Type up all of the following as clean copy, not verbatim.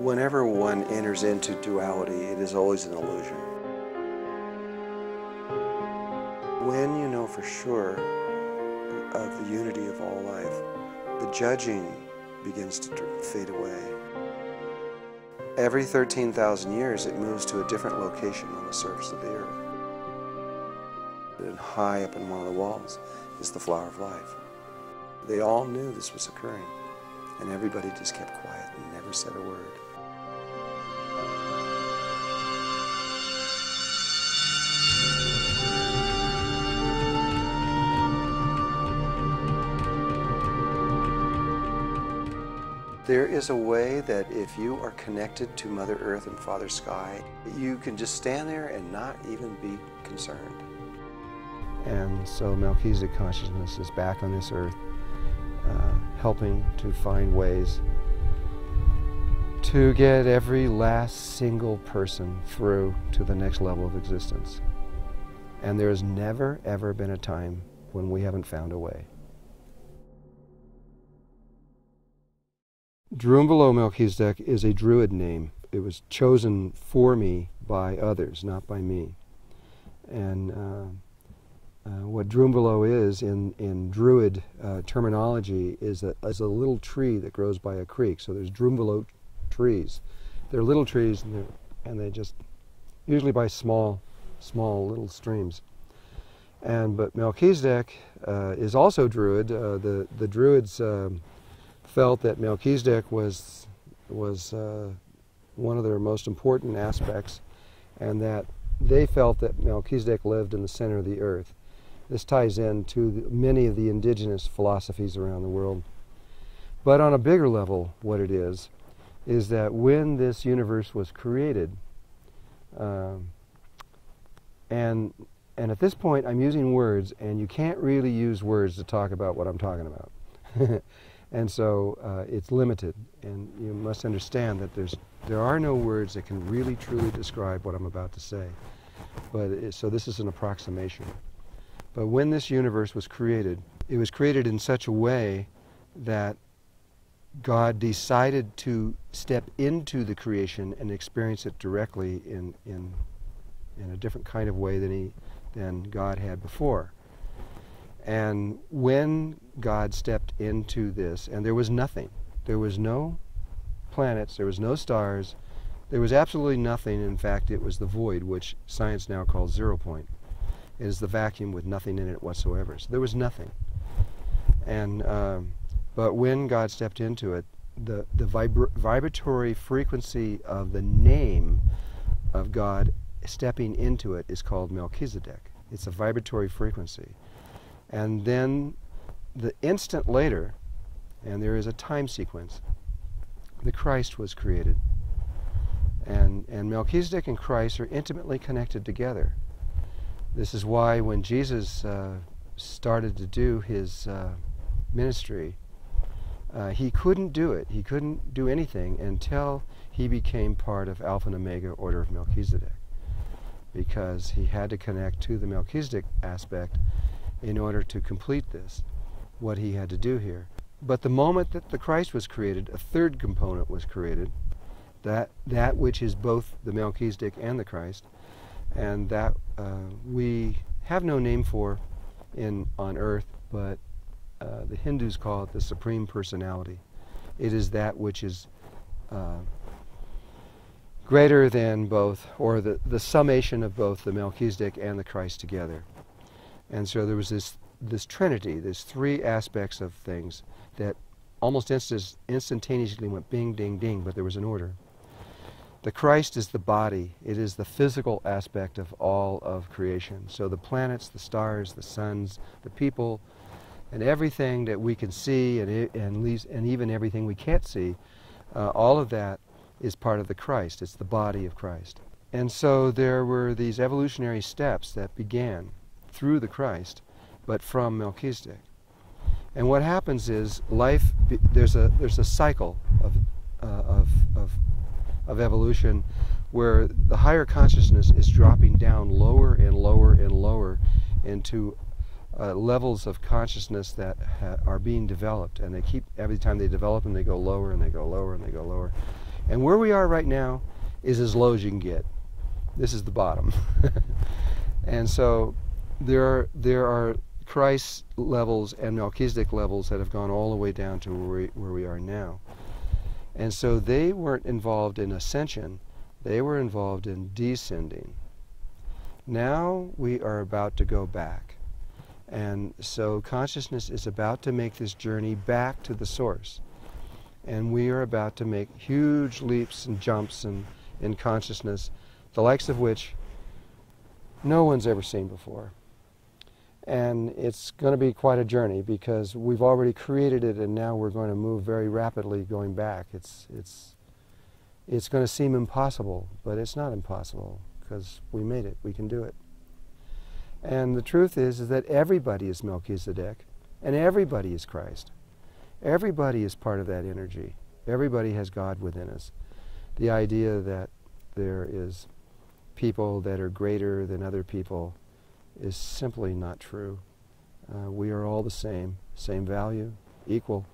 Whenever one enters into duality, it is always an illusion. When you know for sure of the unity of all life, the judging begins to fade away. Every 13,000 years, it moves to a different location on the surface of the earth. And high up in one of the walls is the flower of life. They all knew this was occurring, and everybody just kept quiet and never said a word. There is a way that if you are connected to Mother Earth and Father Sky, you can just stand there and not even be concerned. And so Melchizedek consciousness is back on this earth, helping to find ways to get every last single person through to the next level of existence. And there has never, ever been a time when we haven't found a way. Drunvalo Melchizedek is a Druid name. It was chosen for me by others, not by me. And what Drunvalo is in Druid terminology is a little tree that grows by a creek. So there's Drunvalo trees. They're little trees, and they just usually by small little streams. But Melchizedek is also Druid. The Druids felt that Melchizedek was one of their most important aspects, and that they felt that Melchizedek lived in the center of the earth. This ties into many of the indigenous philosophies around the world. But on a bigger level, what it is that when this universe was created, and at this point I'm using words, and you can't really use words to talk about what I'm talking about. And so it's limited, and you must understand that there are no words that can really truly describe what I'm about to say. So this is an approximation. But when this universe was created, it was created in such a way that God decided to step into the creation and experience it directly in a different kind of way than God had before. And when God stepped into this, and there was nothing, there was no planets, there was no stars, there was absolutely nothing. In fact, it was the void, which science now calls 0 point. It is the vacuum with nothing in it whatsoever. So there was nothing. And but when God stepped into it, the vibratory frequency of the name of God stepping into it is called Melchizedek. It's a vibratory frequency. And then the instant later, and there is a time sequence, the Christ was created. And Melchizedek and Christ are intimately connected together. This is why when Jesus started to do his ministry, he couldn't do it. He couldn't do anything until he became part of Alpha and Omega Order of Melchizedek, because he had to connect to the Melchizedek aspect in order to complete this, what he had to do here. But the moment that the Christ was created, a third component was created, that which is both the Melchizedek and the Christ, and that we have no name for on earth, but the Hindus call it the Supreme Personality. It is that which is greater than both, or the summation of both the Melchizedek and the Christ together. And so there was this trinity, there's three aspects of things that almost instantaneously went bing, ding, ding, but there was an order. The Christ is the body. It is the physical aspect of all of creation. So the planets, the stars, the suns, the people, and everything that we can see, and even everything we can't see, all of that is part of the Christ. It's the body of Christ. And so there were these evolutionary steps that began through the Christ, but from Melchizedek. And what happens is there's a cycle of evolution where the higher consciousness is dropping down lower and lower and lower into levels of consciousness that are being developed, and they keep, every time they develop them, they go lower and they go lower and they go lower. And where we are right now is as low as you can get. This is the bottom. And so there are Christ levels and Melchizedek levels that have gone all the way down to where we are now. And so they weren't involved in ascension, they were involved in descending. Now we are about to go back. And so consciousness is about to make this journey back to the source. And we are about to make huge leaps and jumps in consciousness, the likes of which no one's ever seen before. And it's going to be quite a journey because we've already created it and now we're going to move very rapidly going back. It's going to seem impossible, but it's not impossible because we made it. We can do it. And the truth is that everybody is Melchizedek and everybody is Christ. Everybody is part of that energy. Everybody has God within us. The idea that there is people that are greater than other people is simply not true. We are all the same value, equal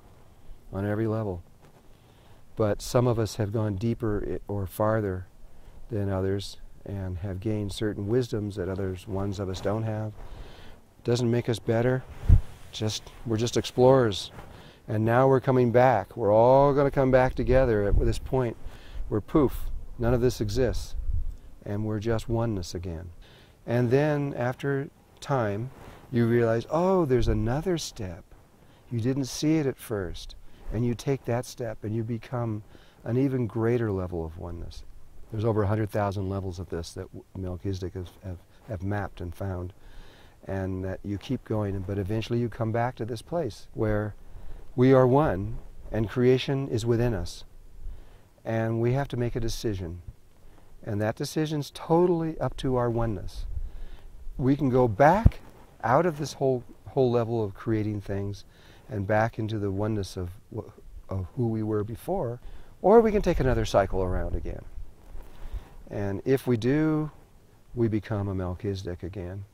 on every level. But some of us have gone deeper or farther than others and have gained certain wisdoms that ones of us don't have. Doesn't make us better. We're just explorers. And now we're coming back. We're all going to come back together at this point where poof, none of this exists. And we're just oneness again. And then after time, you realize, oh, there's another step. You didn't see it at first. And you take that step and you become an even greater level of oneness. There's over 100,000 levels of this that Melchizedek have mapped and found. And that you keep going, but eventually you come back to this place where we are one and creation is within us. And we have to make a decision. And that decision's totally up to our oneness. We can go back out of this whole level of creating things and back into the oneness of who we were before, or we can take another cycle around again. And if we do, we become a Melchizedek again.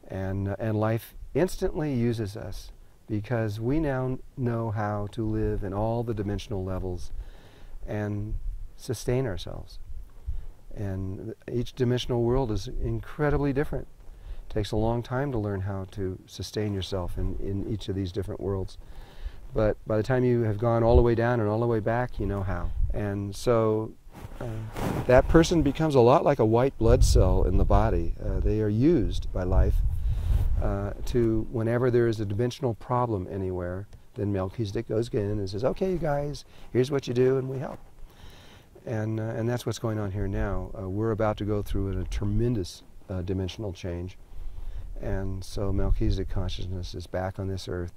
And life instantly uses us because we now know how to live in all the dimensional levels and sustain ourselves. And each dimensional world is incredibly different. It takes a long time to learn how to sustain yourself in each of these different worlds. But by the time you have gone all the way down and all the way back, you know how. And so that person becomes a lot like a white blood cell in the body. They are used by life to, whenever there is a dimensional problem anywhere, then Melchizedek goes in and says, okay, you guys, here's what you do, and we help. And that's what's going on here now. We're about to go through a tremendous dimensional change. And so Melchizedek consciousness is back on this earth,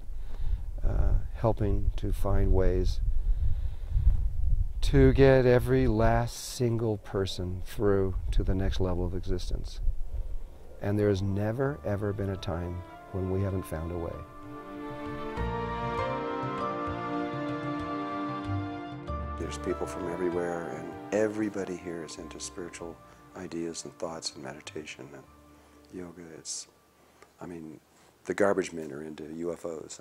helping to find ways to get every last single person through to the next level of existence. And there has never, ever been a time when we haven't found a way. There's people from everywhere, and everybody here is into spiritual ideas and thoughts and meditation and yoga. The garbage men are into UFOs.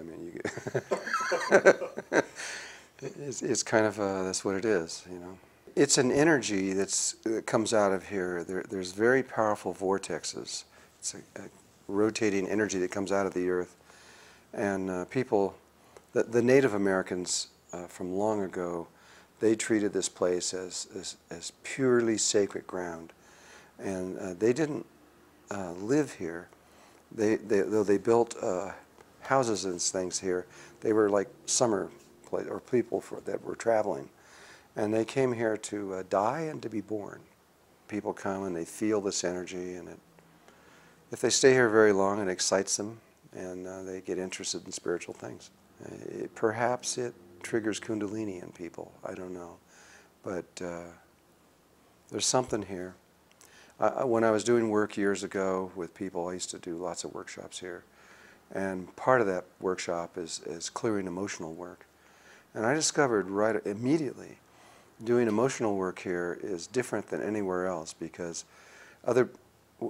It's kind of, that's what it is, you know. It's an energy that comes out of here. There's very powerful vortexes. It's a rotating energy that comes out of the earth. And people, the Native Americans from long ago, they treated this place as purely sacred ground. And they didn't live here. Though they built houses and things here, they were like summer place, or people that were traveling. And they came here to die and to be born. People come and they feel this energy, and if they stay here very long, it excites them, and they get interested in spiritual things. Perhaps it triggers Kundalini in people, I don't know. But there's something here. When I was doing work years ago with people, I used to do lots of workshops here. And part of that workshop is clearing emotional work. And I discovered right immediately doing emotional work here is different than anywhere else, because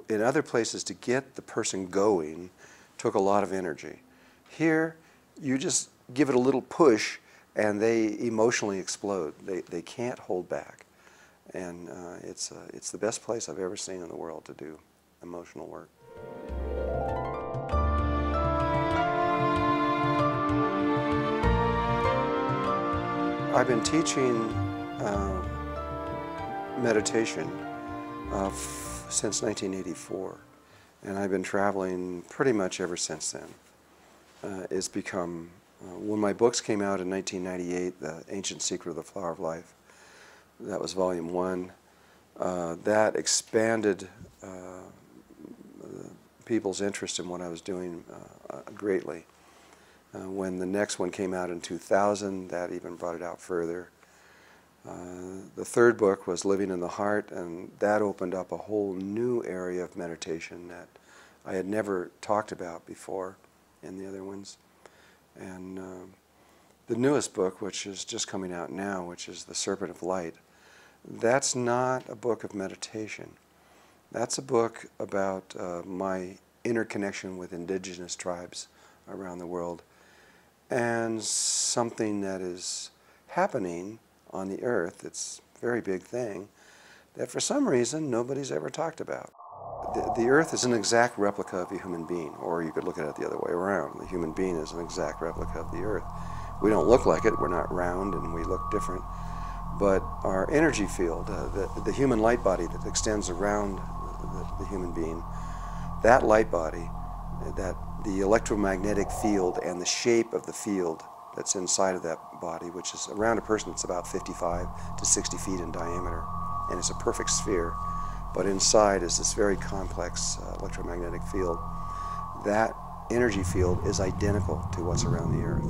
in other places to get the person going took a lot of energy. Here, you just give it a little push and they emotionally explode. They can't hold back. And it's the best place I've ever seen in the world to do emotional work. I've been teaching meditation since 1984, and I've been traveling pretty much ever since then. It's become, when my books came out in 1998, The Ancient Secret of the Flower of Life, that was volume 1, that expanded people's interest in what I was doing greatly. When the next one came out in 2000, that even brought it out further. The third book was Living in the Heart, and that opened up a whole new area of meditation that I had never talked about before in the other ones. And the newest book, which is just coming out now, which is The Serpent of Light, that's not a book of meditation. That's a book about my interconnection with indigenous tribes around the world, and something that is happening on the earth. It's a very big thing that for some reason nobody's ever talked about. The earth is an exact replica of a human being, or you could look at it the other way around. The human being is an exact replica of the earth. We don't look like it, we're not round, and we look different. But our energy field, the human light body that extends around the human being, that light body, the electromagnetic field and the shape of the field that's inside of that body, which is around a person that's about 55 to 60 feet in diameter, and it's a perfect sphere, but inside is this very complex electromagnetic field. That energy field is identical to what's around the Earth.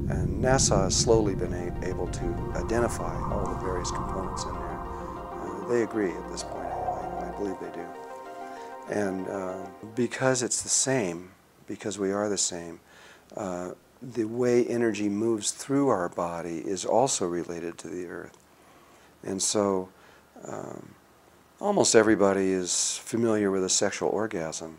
And NASA has slowly been able to identify all the various components in there. They agree at this point. I believe they do. And because it's the same, because we are the same, the way energy moves through our body is also related to the Earth. And so almost everybody is familiar with a sexual orgasm,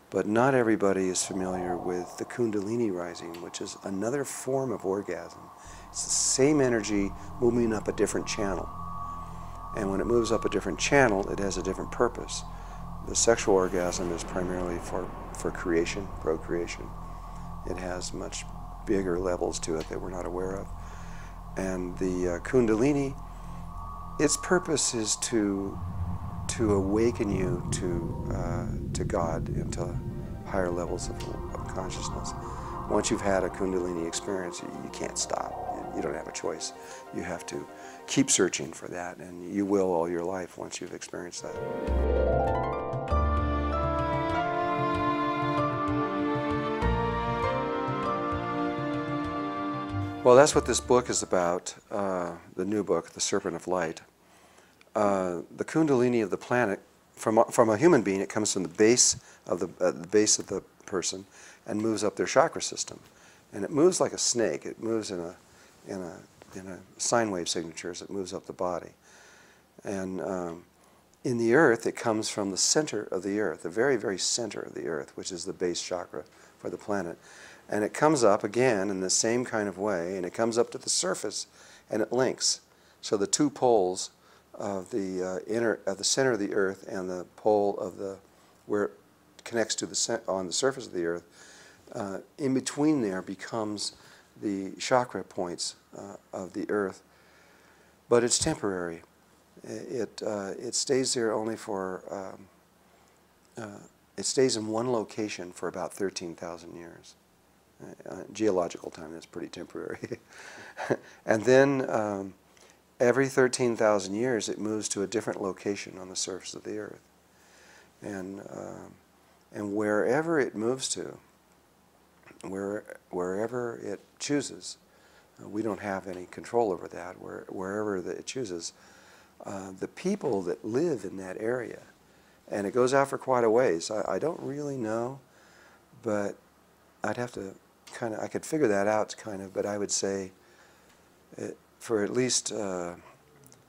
but not everybody is familiar with the Kundalini rising, which is another form of orgasm. It's the same energy moving up a different channel. And when it moves up a different channel, it has a different purpose. The sexual orgasm is primarily for creation, procreation. It has much bigger levels to it that we're not aware of. And the Kundalini, its purpose is to awaken you to God and to higher levels of consciousness. Once you've had a Kundalini experience, you can't stop. You don't have a choice. You have to keep searching for that, and you will all your life once you've experienced that. Well, that's what this book is about, the new book, The Serpent of Light. The Kundalini of the planet, from a human being, it comes from the base of the person and moves up their chakra system, and it moves like a snake. It moves in a sine wave signature as it moves up the body. And in the earth, it comes from the center of the earth, the very, very center of the earth, which is the base chakra for the planet. And it comes up again in the same kind of way, and it comes up to the surface, and it links. So the two poles of the center of the earth and the pole of where it connects to on the surface of the earth, in between there becomes the chakra points of the earth. But it's temporary. It stays there only for, it stays in one location for about 13,000 years. Geological time, that's pretty temporary. And then every 13,000 years it moves to a different location on the surface of the earth. And wherever it moves to, wherever it chooses, we don't have any control over that. Wherever it chooses, the people that live in that area, and it goes out for quite a ways. I don't really know, but I'd have to I could figure that out but I would say for at least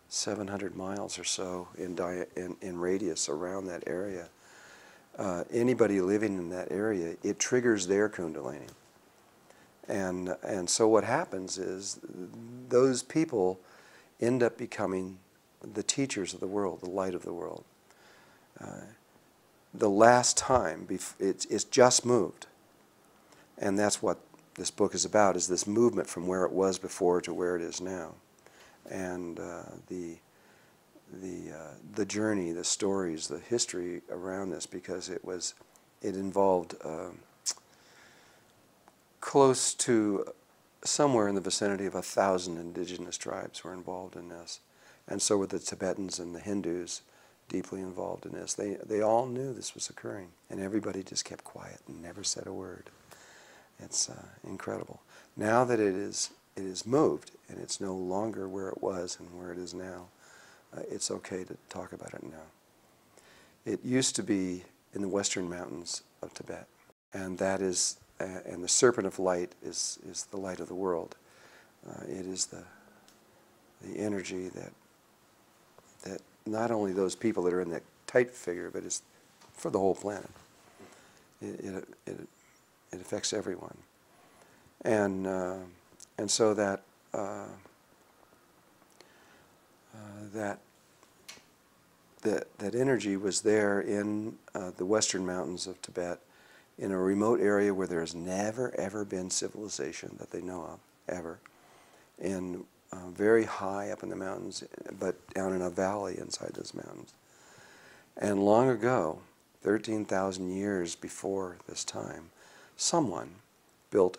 700 miles or so in radius around that area, anybody living in that area, it triggers their Kundalini. And so what happens is those people end up becoming the teachers of the world, the light of the world. The last time, it's just moved. And that's what this book is about, is this movement from where it was before to where it is now. And the journey, the stories, the history around this, because it involved close to somewhere in the vicinity of 1,000 indigenous tribes were involved in this. And so were the Tibetans and the Hindus deeply involved in this. They all knew this was occurring, and everybody just kept quiet and never said a word. It's incredible. Now that it is moved, and it's no longer where it was and where it is now, it's okay to talk about it now. It used to be in the western mountains of Tibet, and that is, and the serpent of light is the light of the world. It is the energy that not only those people that are in that tight figure, but it's for the whole planet. It affects everyone, and so that energy was there in the western mountains of Tibet, in a remote area where there has never ever been civilization that they know of ever, in very high up in the mountains, but down in a valley inside those mountains. And long ago, 13,000 years before this time, someone built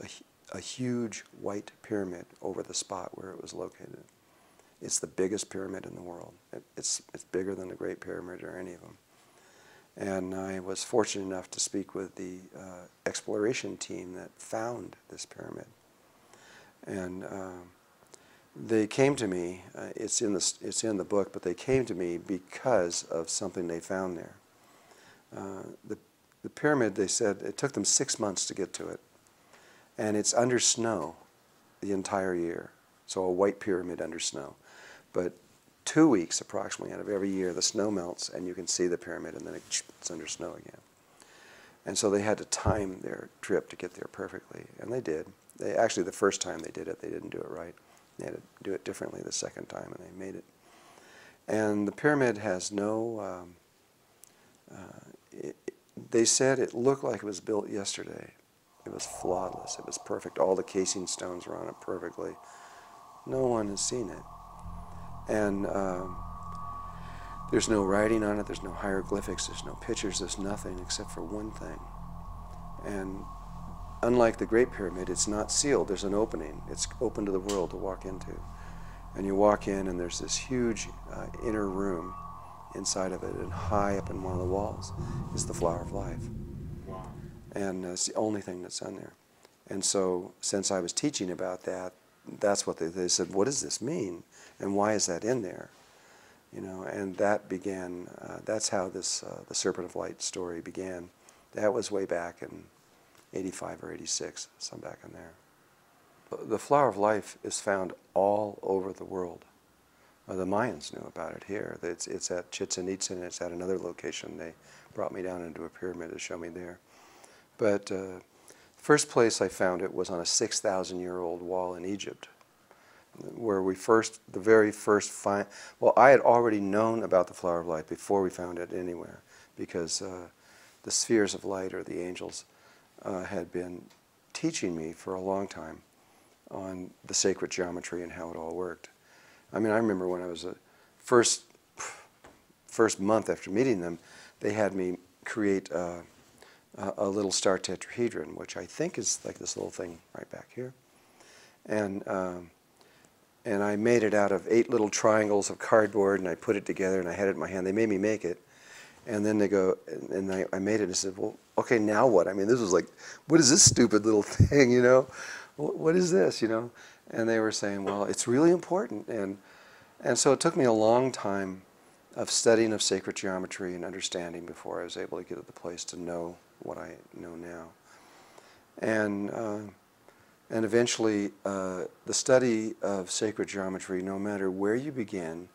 a huge white pyramid over the spot where it was located. It's the biggest pyramid in the world. It's bigger than the Great Pyramid or any of them. And I was fortunate enough to speak with the exploration team that found this pyramid. And they came to me, it's in the book, but they came to me because of something they found there. The pyramid, they said, it took them 6 months to get to it. And it's under snow the entire year. So a white pyramid under snow. But 2 weeks approximately out of every year, the snow melts and you can see the pyramid, and then it's under snow again. And so they had to time their trip to get there perfectly, and they did. Actually, the first time they did it, they didn't do it right. They had to do it differently the second time, and they made it. And the pyramid has no... they said it looked like it was built yesterday. It was flawless. It was perfect. All the casing stones were on it perfectly. No one has seen it. And there's no writing on it. There's no hieroglyphics. There's no pictures. There's nothing except for one thing. And unlike the Great Pyramid, it's not sealed. There's an opening. It's open to the world to walk into. And you walk in, and there's this huge inner room inside of it, and high up in one of the walls is the Flower of Life. Wow. And it's the only thing that's on there. And so, since I was teaching about that, that's what they said, what does this mean? And why is that in there? You know, and that began, that's how this, the Serpent of Light story began. That was way back in 85 or 86, some back in there. The Flower of Life is found all over the world. The Mayans knew about it here. It's at Chichen Itza, and it's at another location. They brought me down into a pyramid to show me there. But the first place I found it was on a 6,000-year-old wall in Egypt, where the very first well, I had already known about the Flower of Light before we found it anywhere, because the spheres of light, or the angels, had been teaching me for a long time on the sacred geometry and how it all worked. I mean, I remember when I was first month after meeting them, they had me create a little star tetrahedron, which I think is like this little thing right back here. And I made it out of 8 little triangles of cardboard, and I put it together, and I had it in my hand. They made me make it. And then they go, and I made it, and I said, well, okay, now what? I mean, this was like, what is this stupid little thing, you know? What is this, you know? And they were saying, well, it's really important. And so it took me a long time of studying of sacred geometry and understanding before I was able to get to the place to know what I know now. And eventually, the study of sacred geometry, no matter where you begin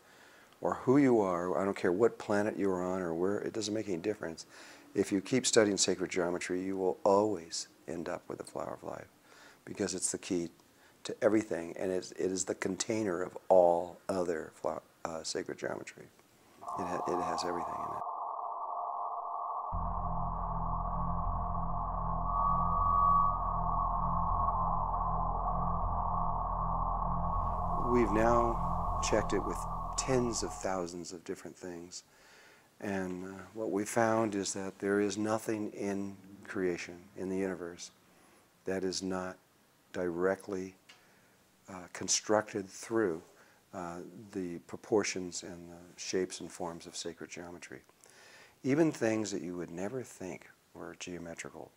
or who you are, I don't care what planet you're on or where, it doesn't make any difference. If you keep studying sacred geometry, you will always end up with the Flower of Life. because it's the key to everything, and it is the container of all other sacred geometry. It has everything in it. We've now checked it with tens of thousands of different things, and what we found is that there is nothing in creation, in the universe, that is not directly constructed through the proportions and the shapes and forms of sacred geometry. Even things that you would never think were geometrical.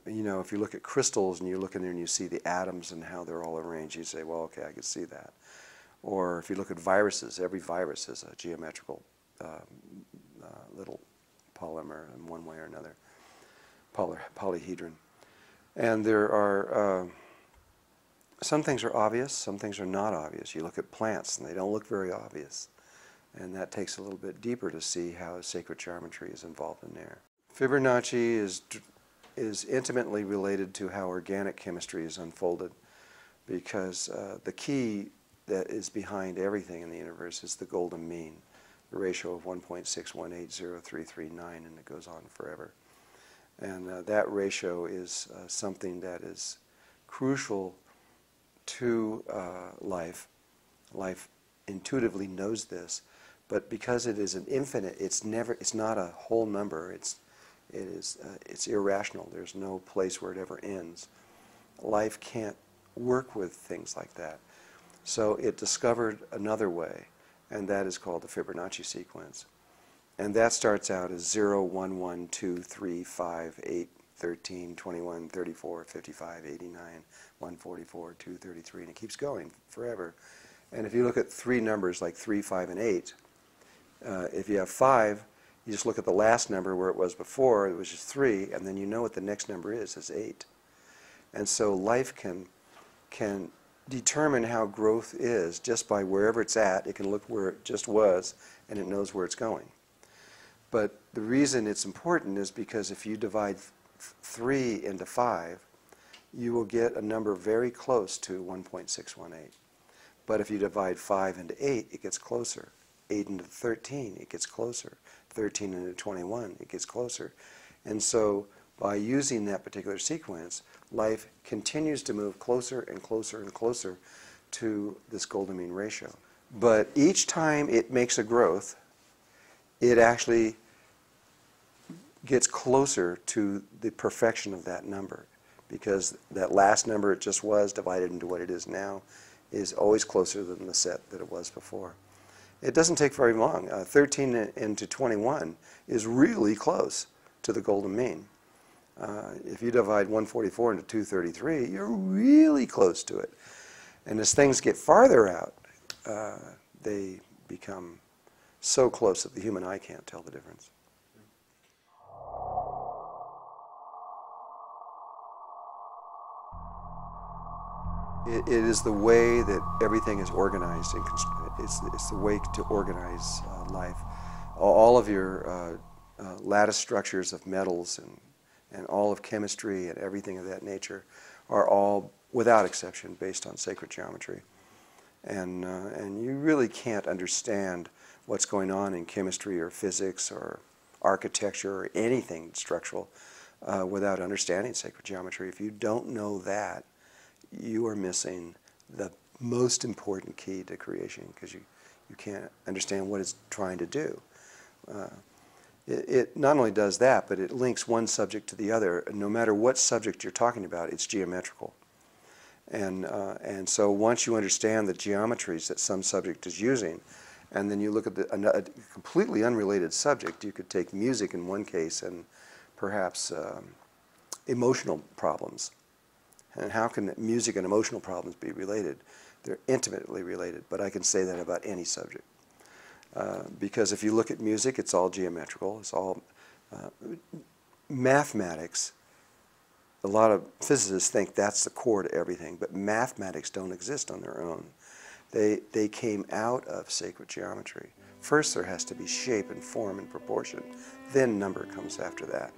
You know, if you look at crystals and you look in there and you see the atoms and how they're all arranged, you say, well, okay, I can see that. Or if you look at viruses, every virus is a geometrical little polymer in one way or another, polyhedron. And there are, some things are obvious, some things are not obvious. You look at plants and they don't look very obvious. And that takes a little bit deeper to see how sacred geometry is involved in there. Fibonacci is intimately related to how organic chemistry is unfolded, because the key that is behind everything in the universe is the golden mean, the ratio of 1.61803339, and it goes on forever. And that ratio is something that is crucial to life. Life intuitively knows this, but because it is an infinite, it's not a whole number. It's irrational. There's no place where it ever ends. Life can't work with things like that. So it discovered another way, and that is called the Fibonacci sequence. And that starts out as 0, 1, 1, 2, 3, 5, 8, 13, 21, 34, 55, 89, 144, 233, and it keeps going forever. And if you look at three numbers like 3, 5, and 8, if you have 5, you just look at the last number where it was before, it was just 3, and then you know what the next number is 8. And so life can determine how growth is just by wherever it's at. It can look where it just was, and it knows where it's going. But the reason it's important is because if you divide 3 into 5, you will get a number very close to 1.618. But if you divide 5 into 8, it gets closer. 8 into 13, it gets closer. 13 into 21, it gets closer. And so by using that particular sequence, life continues to move closer and closer and closer to this golden mean ratio. But each time it makes a growth, it actually gets closer to the perfection of that number, because that last number it just was divided into what it is now is always closer than the set that it was before. It doesn't take very long. 13 into 21 is really close to the golden mean. If you divide 144 into 233, you're really close to it. And as things get farther out, they become so close that the human eye can't tell the difference. It is the way that everything is organized. It's the way to organize life. All of your lattice structures of metals and all of chemistry and everything of that nature are all, without exception, based on sacred geometry. And you really can't understand what's going on in chemistry or physics or architecture or anything structural without understanding sacred geometry. If you don't know that, you are missing the most important key to creation, because you can't understand what it's trying to do. It not only does that, but it links one subject to the other. No matter what subject you're talking about, it's geometrical. And so once you understand the geometries that some subject is using, and then you look at a completely unrelated subject, you could take music in one case and perhaps emotional problems. And how can music and emotional problems be related? They're intimately related, but I can say that about any subject. Because if you look at music, it's all geometrical. It's all mathematics. A lot of physicists think that's the core to everything, but mathematics don't exist on their own. They came out of sacred geometry. First there has to be shape and form and proportion. Then number comes after that.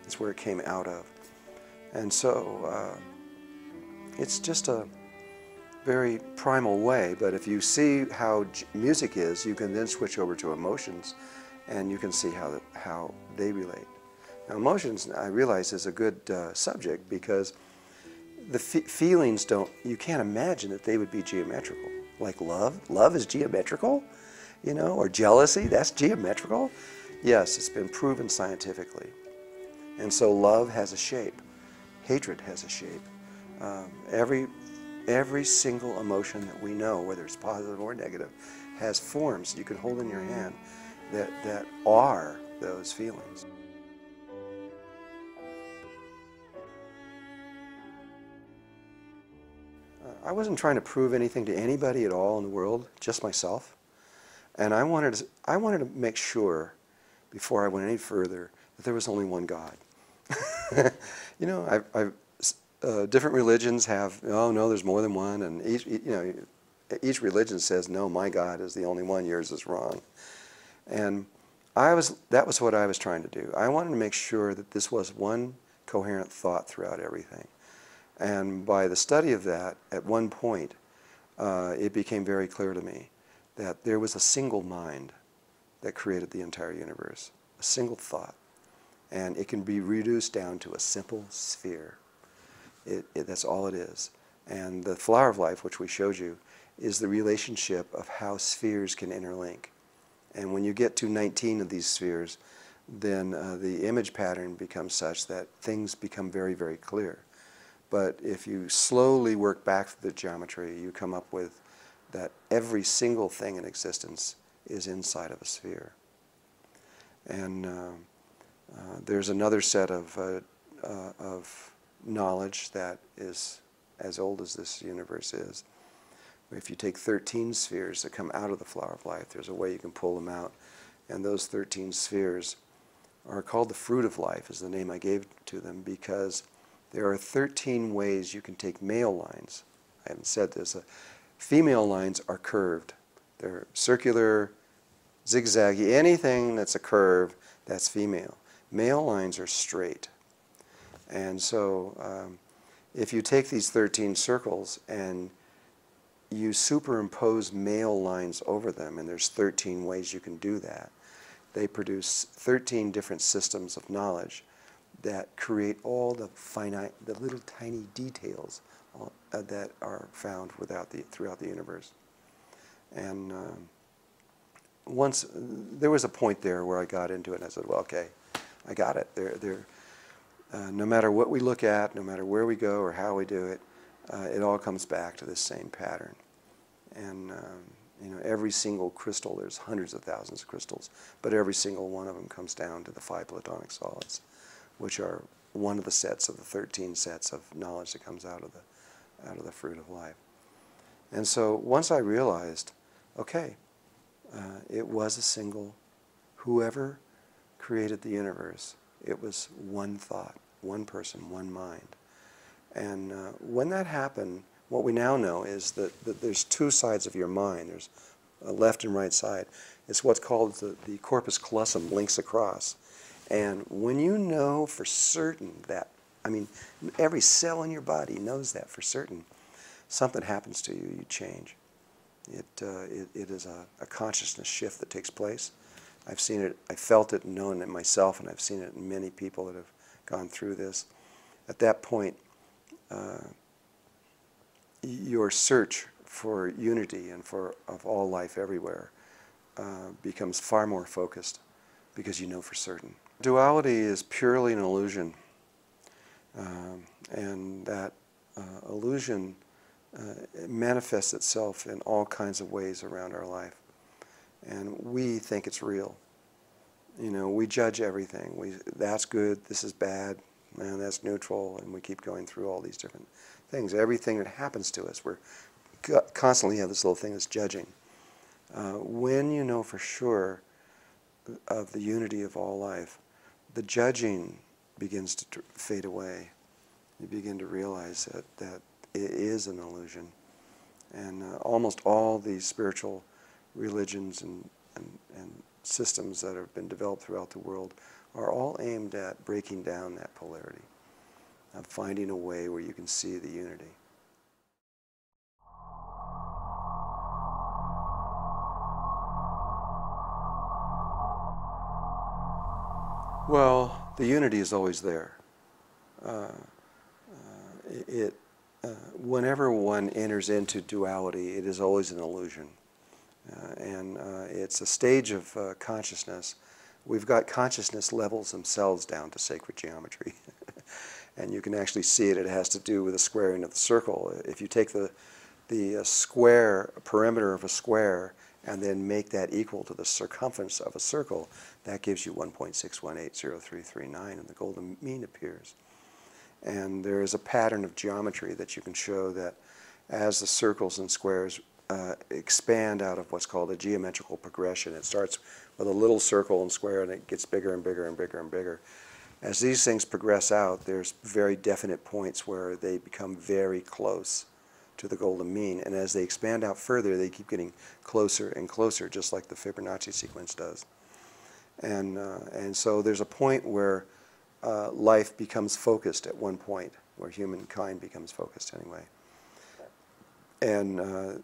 It's where it came out of. And so It's just a very primal way, but if you see how music is, you can then switch over to emotions, and you can see how they relate. Now, emotions, I realize, is a good subject, because the feelings you can't imagine that they would be geometrical. Like love. Love is geometrical, you know, or jealousy, that's geometrical. Yes, it's been proven scientifically. And so love has a shape. Hatred has a shape. Every single emotion that we know, whether it's positive or negative, has forms you can hold in your hand that are those feelings. I wasn't trying to prove anything to anybody at all in the world, just myself. And I wanted to make sure, before I went any further, that there was only one God. You know, different religions have, oh no, there's more than one, and each religion says, no, my God is the only one, yours is wrong. And that was what I was trying to do. I wanted to make sure that this was one coherent thought throughout everything. And by the study of that, at one point, it became very clear to me that there was a single mind that created the entire universe, a single thought. And it can be reduced down to a simple sphere. That's all it is. And the flower of life, which we showed you, is the relationship of how spheres can interlink. And when you get to 19 of these spheres, then the image pattern becomes such that things become very, very clear. But if you slowly work back through the geometry, you come up with that every single thing in existence is inside of a sphere. And there's another set of knowledge that is as old as this universe is. If you take 13 spheres that come out of the flower of life, there's a way you can pull them out. And those 13 spheres are called the fruit of life, is the name I gave to them, because there are 13 ways you can take male lines. I haven't said this. Female lines are curved. They're circular, zigzaggy. Anything that's a curve, that's female. Male lines are straight. And so if you take these 13 circles and you superimpose male lines over them, and there's 13 ways you can do that, they produce 13 different systems of knowledge that create all the little tiny details that are found throughout the universe. And there was a point there where I got into it, and I said, well, okay, I got it. No matter what we look at, no matter where we go or how we do it, it all comes back to this same pattern. And you know, every single crystal, there's hundreds of thousands of crystals, but every single one of them comes down to the 5 platonic solids, which are one of the sets of the 13 sets of knowledge that comes out of the fruit of life. And so once I realized, okay, it was a single, whoever created the universe, it was one thought, one person, one mind. And when that happened, what we now know is that there's two sides of your mind. There's a left and right side. It's what's called the corpus callosum, links across. And when you know for certain that, I mean, every cell in your body knows that for certain, something happens to you, you change. It is a consciousness shift that takes place. I've seen it, I felt it and known it myself, and I've seen it in many people that have gone through this. At that point, your search for unity and of all life everywhere becomes far more focused, because you know for certain. Duality is purely an illusion, and that illusion manifests itself in all kinds of ways around our life. And we think it's real. You know, we judge everything. That's good, this is bad, man, that's neutral, and we keep going through all these different things. Everything that happens to us, we're constantly have this little thing that's judging. When you know for sure of the unity of all life, the judging begins to fade away. You begin to realize that it is an illusion. And almost all these spiritual religions and systems that have been developed throughout the world are all aimed at breaking down that polarity, of finding a way where you can see the unity. Well, the unity is always there. Uh, it, Whenever one enters into duality, it is always an illusion. And it's a stage of consciousness. We've got consciousness levels themselves down to sacred geometry. And you can actually see it. It has to do with the squaring of the circle. If you take the square, perimeter of a square, and then make that equal to the circumference of a circle, that gives you 1.6180339, and the golden mean appears. And there is a pattern of geometry that you can show that as the circles and squares expand out of what's called a geometrical progression. It starts with a little circle and square, and it gets bigger and bigger and bigger and bigger. As these things progress out, there's very definite points where they become very close to the golden mean, and as they expand out further, they keep getting closer and closer, just like the Fibonacci sequence does. And so there's a point where life becomes focused at one point, where humankind becomes focused anyway. And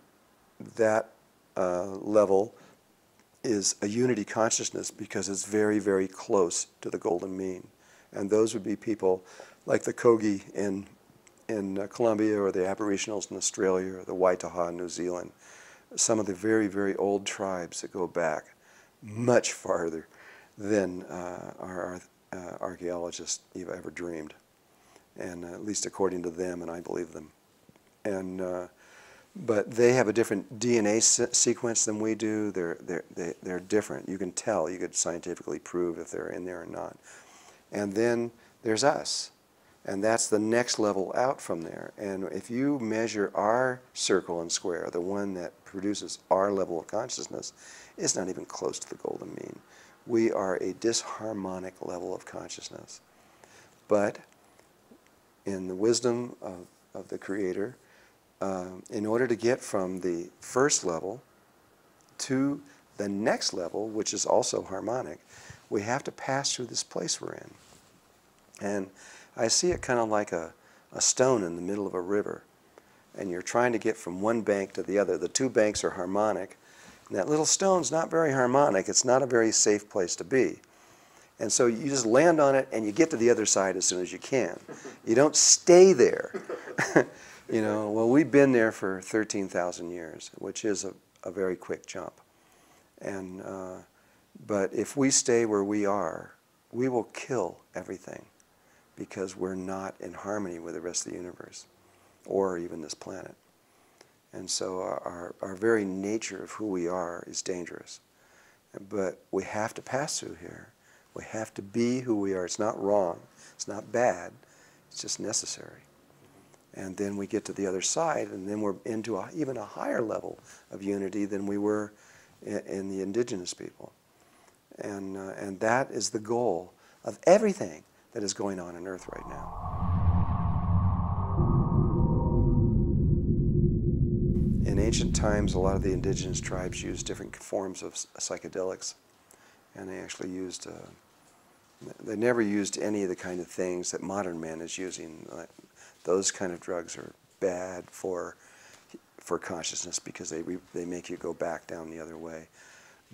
that level is a unity consciousness because it's very, very close to the golden mean. And those would be people like the Kogi in Colombia, or the Aboriginals in Australia, or the Waitaha in New Zealand. Some of the very, very old tribes that go back much farther than our archaeologists ever dreamed, and at least according to them, and I believe them. And but they have a different DNA sequence than we do. They're different. You can tell. You could scientifically prove if they're in there or not. And then there's us, and that's the next level out from there. And if you measure our circle and square, the one that produces our level of consciousness, it's not even close to the golden mean. We are a disharmonic level of consciousness. But in the wisdom of the Creator, in order to get from the first level to the next level, which is also harmonic, we have to pass through this place we're in. And I see it kind of like a stone in the middle of a river. And you're trying to get from one bank to the other. The two banks are harmonic. And that little stone's not very harmonic. It's not a very safe place to be. And so you just land on it and you get to the other side as soon as you can. You don't stay there. You know, well, we've been there for 13,000 years, which is a very quick jump. And but if we stay where we are, we will kill everything, because we're not in harmony with the rest of the universe, or even this planet. And so our very nature of who we are is dangerous. But we have to pass through here. We have to be who we are. It's not wrong. It's not bad. It's just necessary. And then we get to the other side, and then we're into even a higher level of unity than we were in the indigenous people. And that is the goal of everything that is going on Earth right now. In ancient times, a lot of the indigenous tribes used different forms of psychedelics, and they actually used, they never used any of the kind of things that modern man is using. Those kind of drugs are bad for consciousness, because they make you go back down the other way.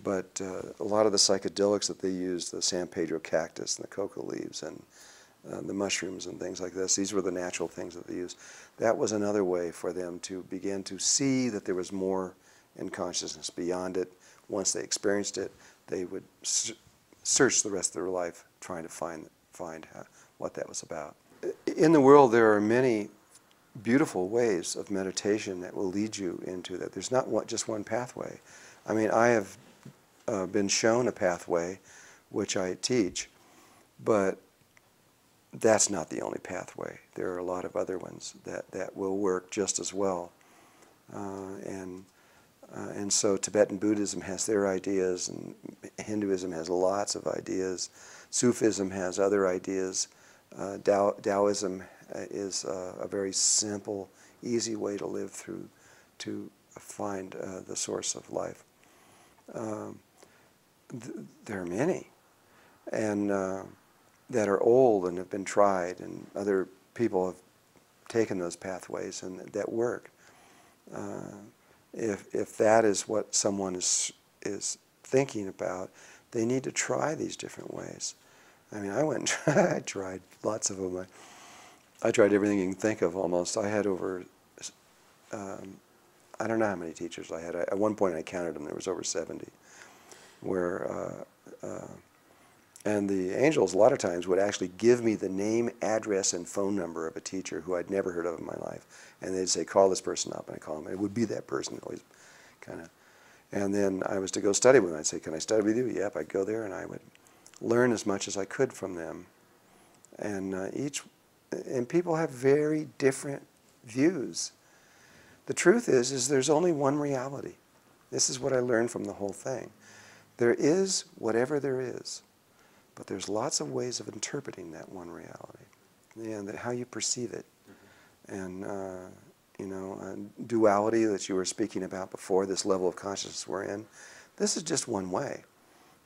But a lot of the psychedelics that they used, the San Pedro cactus and the coca leaves and the mushrooms and things like this, these were the natural things that they used. That was another way for them to begin to see that there was more in consciousness beyond it. Once they experienced it, they would search the rest of their life trying to find what that was about. In the world, there are many beautiful ways of meditation that will lead you into that. There's not just one pathway. I mean, I have been shown a pathway which I teach, but that's not the only pathway. There are a lot of other ones that will work just as well. And so Tibetan Buddhism has their ideas, and Hinduism has lots of ideas. Sufism has other ideas. Taoism is a very simple, easy way to live through, to find the source of life. There are many, and that are old and have been tried, and other people have taken those pathways and that work. If that is what someone is thinking about, they need to try these different ways. I mean, I went and I tried lots of them. I tried everything you can think of almost. I had over, I don't know how many teachers I had. At one point I counted them, there was over 70. And the angels a lot of times would actually give me the name, address, and phone number of a teacher who I'd never heard of in my life. And they'd say, call this person up, and I'd call them. And it would be that person always kind of. And then I was to go study with them. I'd say, can I study with you? Yep, I'd go there, and I would learn as much as I could from them. And and people have very different views. The truth is there's only one reality. This is what I learned from the whole thing. There is whatever there is, but there's lots of ways of interpreting that one reality, and how you perceive it. And duality that you were speaking about before, this level of consciousness we're in, this is just one way.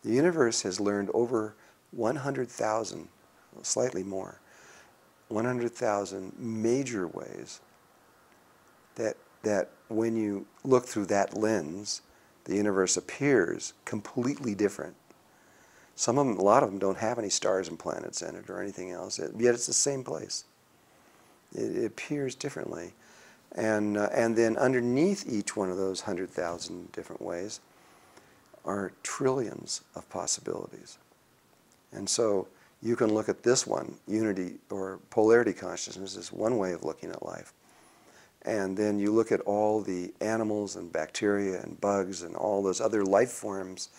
The universe has learned over 100,000, slightly more, 100,000 major ways that when you look through that lens, the universe appears completely different. Some of them, a lot of them don't have any stars and planets in it or anything else, yet it's the same place. It appears differently. And then underneath each one of those 100,000 different ways are trillions of possibilities. And so you can look at this one, unity or polarity consciousness, is one way of looking at life. And then you look at all the animals and bacteria and bugs and all those other life forms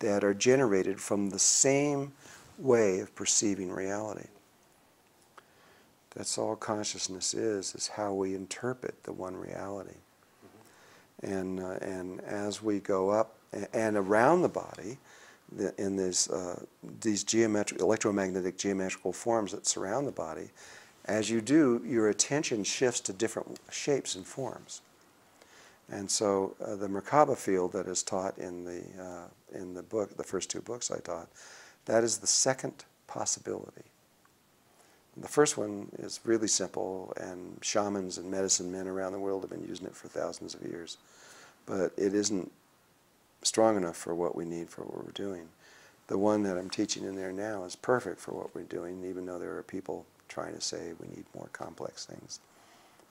that are generated from the same way of perceiving reality. That's all consciousness is how we interpret the one reality. And as we go up and around the body, in these electromagnetic geometrical forms that surround the body, as you do, your attention shifts to different shapes and forms. And so the Merkaba field that is taught in the book, the first two books I taught, that is the second possibility. The first one is really simple, and shamans and medicine men around the world have been using it for thousands of years. But it isn't strong enough for what we need for what we're doing. The one that I'm teaching in there now is perfect for what we're doing, even though there are people trying to say we need more complex things,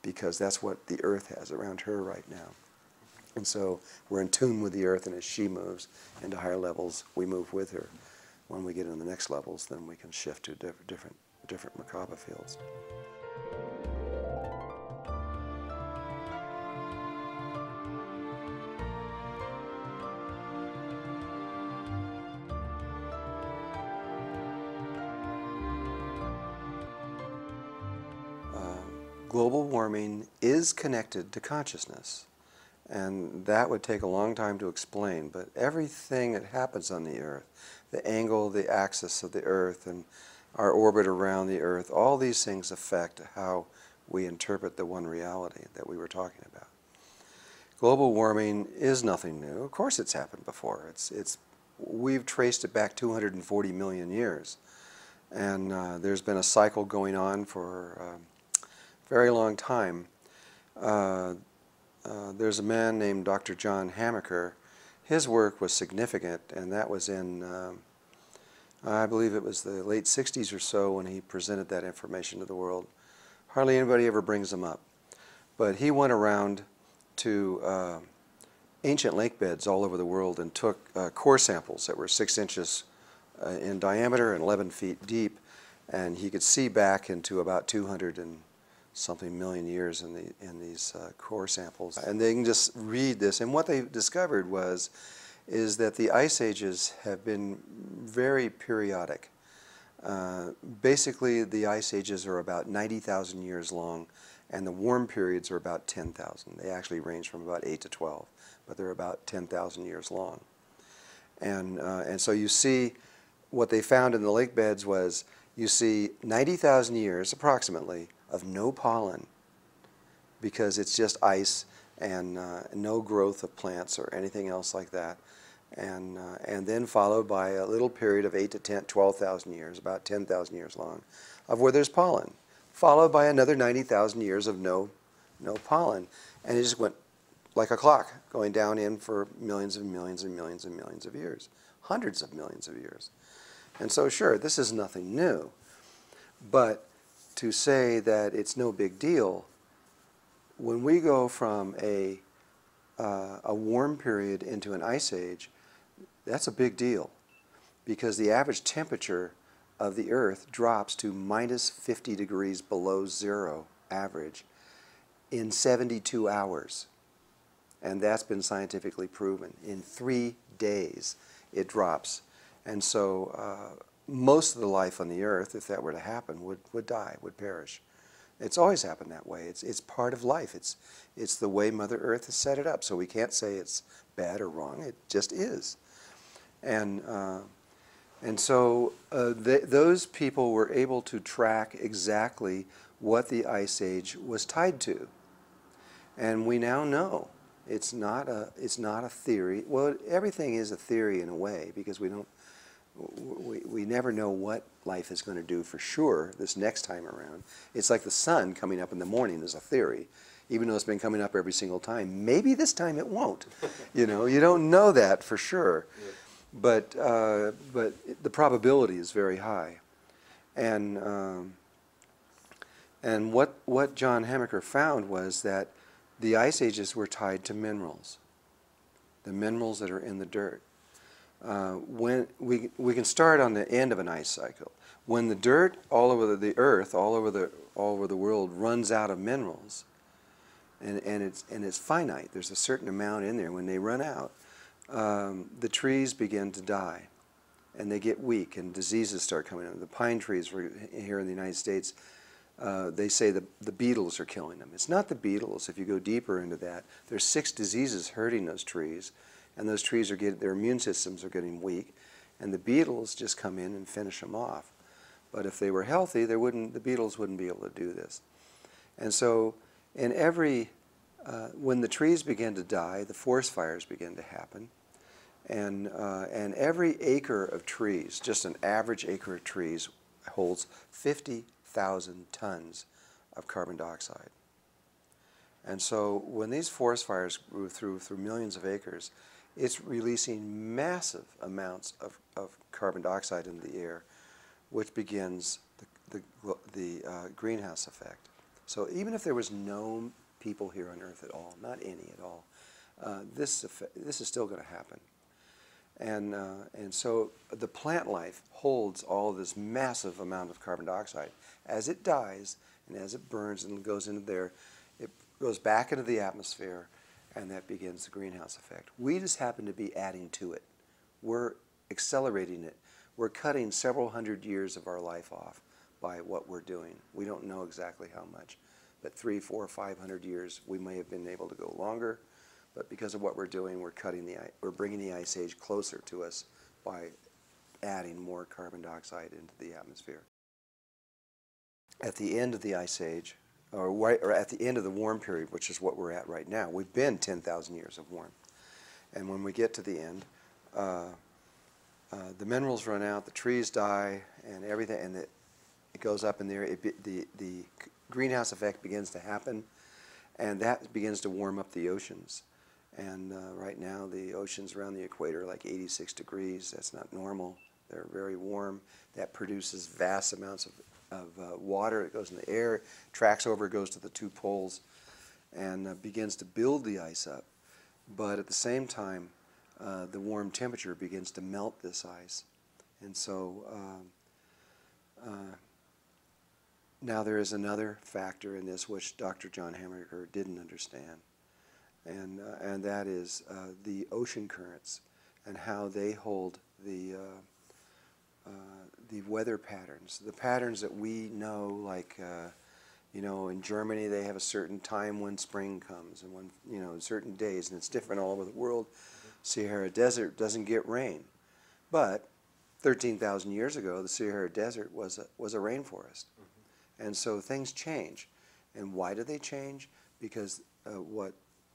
because that's what the earth has around her right now. And so we're in tune with the earth, and as she moves into higher levels, we move with her. When we get in the next levels, then we can shift to different Merkaba fields. Global warming is connected to consciousness, and that would take a long time to explain, but everything that happens on the earth, the angle, the axis of the earth, and our orbit around the earth, all these things affect how we interpret the one reality that we were talking about. Global warming is nothing new. Of course it's happened before. We've traced it back 240 million years, and there's been a cycle going on for a very long time. There's a man named Dr. John Hamaker. His work was significant, and that was in I believe it was the late 60s or so when he presented that information to the world. Hardly anybody ever brings them up. But he went around to ancient lake beds all over the world and took core samples that were 6 inches in diameter and 11 feet deep, and he could see back into about 200 and something million years in these core samples. And they can just read this, and what they discovered is that the ice ages have been very periodic. Basically, the ice ages are about 90,000 years long, and the warm periods are about 10,000. They actually range from about 8 to 12, but they're about 10,000 years long. And so you see, what they found in the lake beds was, you see 90,000 years, approximately, of no pollen, because it's just ice and no growth of plants or anything else like that. And then followed by a little period of 8 to 10, 12,000 years, about 10,000 years long, of where there's pollen, followed by another 90,000 years of no pollen. And it just went like a clock, going down in for millions and millions and millions and millions of years, hundreds of millions of years. And so, sure, this is nothing new. But to say that it's no big deal, when we go from a warm period into an ice age, that's a big deal, because the average temperature of the Earth drops to minus 50 degrees below zero average in 72 hours. And that's been scientifically proven. In 3 days, it drops. And so most of the life on the Earth, if that were to happen, would die, would perish. It's always happened that way. It's part of life. It's the way Mother Earth has set it up. So we can't say it's bad or wrong. It just is. And so those people were able to track exactly what the Ice Age was tied to. And we now know it's not a theory. Well, everything is a theory in a way, because we never know what life is going to do for sure this next time around. It's like the sun coming up in the morning is a theory, even though it's been coming up every single time. Maybe this time it won't. You don't know that for sure. Yeah. But the probability is very high. And what John Hamaker found was that the ice ages were tied to minerals, the minerals that are in the dirt. When we can start on the end of an ice cycle. When the dirt all over the Earth, all over the world, runs out of minerals, and it's finite. There's a certain amount in there. When they run out, the trees begin to die, and they get weak, and diseases start coming in. The pine trees here in the United States, they say the beetles are killing them. It's not the beetles. If you go deeper into that, there's 6 diseases hurting those trees, and those trees their immune systems are getting weak, and the beetles just come in and finish them off. But if they were healthy, the beetles wouldn't be able to do this. And so, when the trees begin to die, the forest fires begin to happen, and every acre of trees, just an average acre of trees, holds 50,000 tons of carbon dioxide. And so when these forest fires move through millions of acres, it's releasing massive amounts of carbon dioxide into the air, which begins the greenhouse effect. So even if there was no people here on Earth at all, not any at all, this is still going to happen. And so the plant life holds all this massive amount of carbon dioxide. As it dies and as it burns and goes into there, it goes back into the atmosphere, and that begins the greenhouse effect. We just happen to be adding to it. We're accelerating it. We're cutting several hundred years of our life off by what we're doing. We don't know exactly how much, but 300, 400, 500 years, we may have been able to go longer. But because of what we're doing, we're bringing the ice age closer to us by adding more carbon dioxide into the atmosphere. At the end of the ice age, or at the end of the warm period, which is what we're at right now, we've been 10,000 years of warm. And when we get to the end, the minerals run out, the trees die, and everything, and it goes up in there. The greenhouse effect begins to happen, and that begins to warm up the oceans. And right now, the oceans around the equator are like 86 degrees. That's not normal. They're very warm. That produces vast amounts of water. It goes in the air, tracks over, goes to the 2 poles, and begins to build the ice up. But at the same time, the warm temperature begins to melt this ice. And so now there is another factor in this which Dr. John Hamaker didn't understand. And that is the ocean currents and how they hold the weather patterns. The patterns that we know, like, in Germany they have a certain time when spring comes, and when, certain days, and it's different all over the world. Sahara Desert doesn't get rain. But 13,000 years ago, the Sahara Desert was a rainforest. And so things change. And why do they change? Because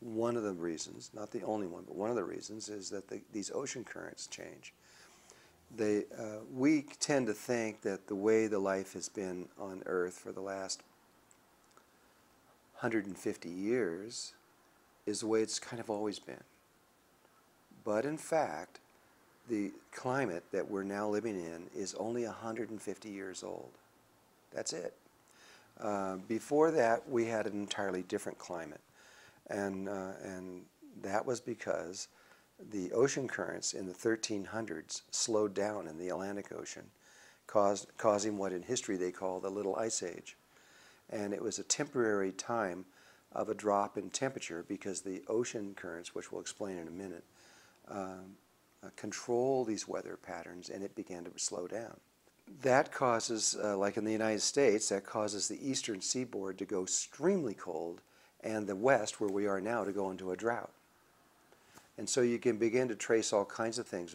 one of the reasons, not the only one, but one of the reasons is that these ocean currents change. We tend to think that the way the life has been on Earth for the last 150 years is the way it's kind of always been. But in fact, the climate that we're now living in is only 150 years old. That's it. Before that, we had an entirely different climate, and that was because the ocean currents in the 1300s slowed down in the Atlantic Ocean, causing what in history they call the Little Ice Age. And it was a temporary time of a drop in temperature because the ocean currents, which we'll explain in a minute, control these weather patterns, and it began to slow down. That causes, like in the United States, that causes the eastern seaboard to go extremely cold and the west, where we are now, to go into a drought. And so you can begin to trace all kinds of things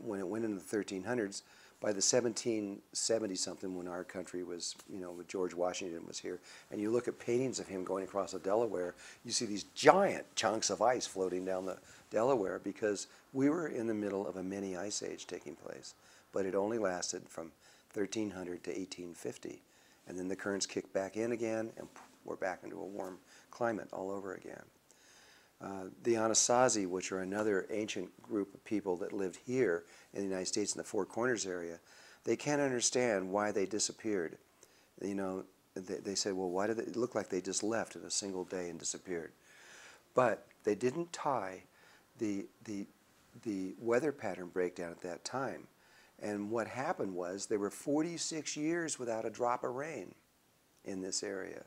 when it went into the 1300s. By the 1770-something, when our country was, when George Washington was here, and you look at paintings of him going across the Delaware, you see these giant chunks of ice floating down the Delaware because we were in the middle of a mini ice age taking place. But it only lasted from 1300 to 1850. And then the currents kicked back in again, and we're back into a warm climate all over again. The Anasazi, which are another ancient group of people that lived here in the United States in the Four Corners area, they can't understand why they disappeared. They said, well, why did it look like they just left in a single day and disappeared? But they didn't tie the weather pattern breakdown at that time. And what happened was there were 46 years without a drop of rain in this area.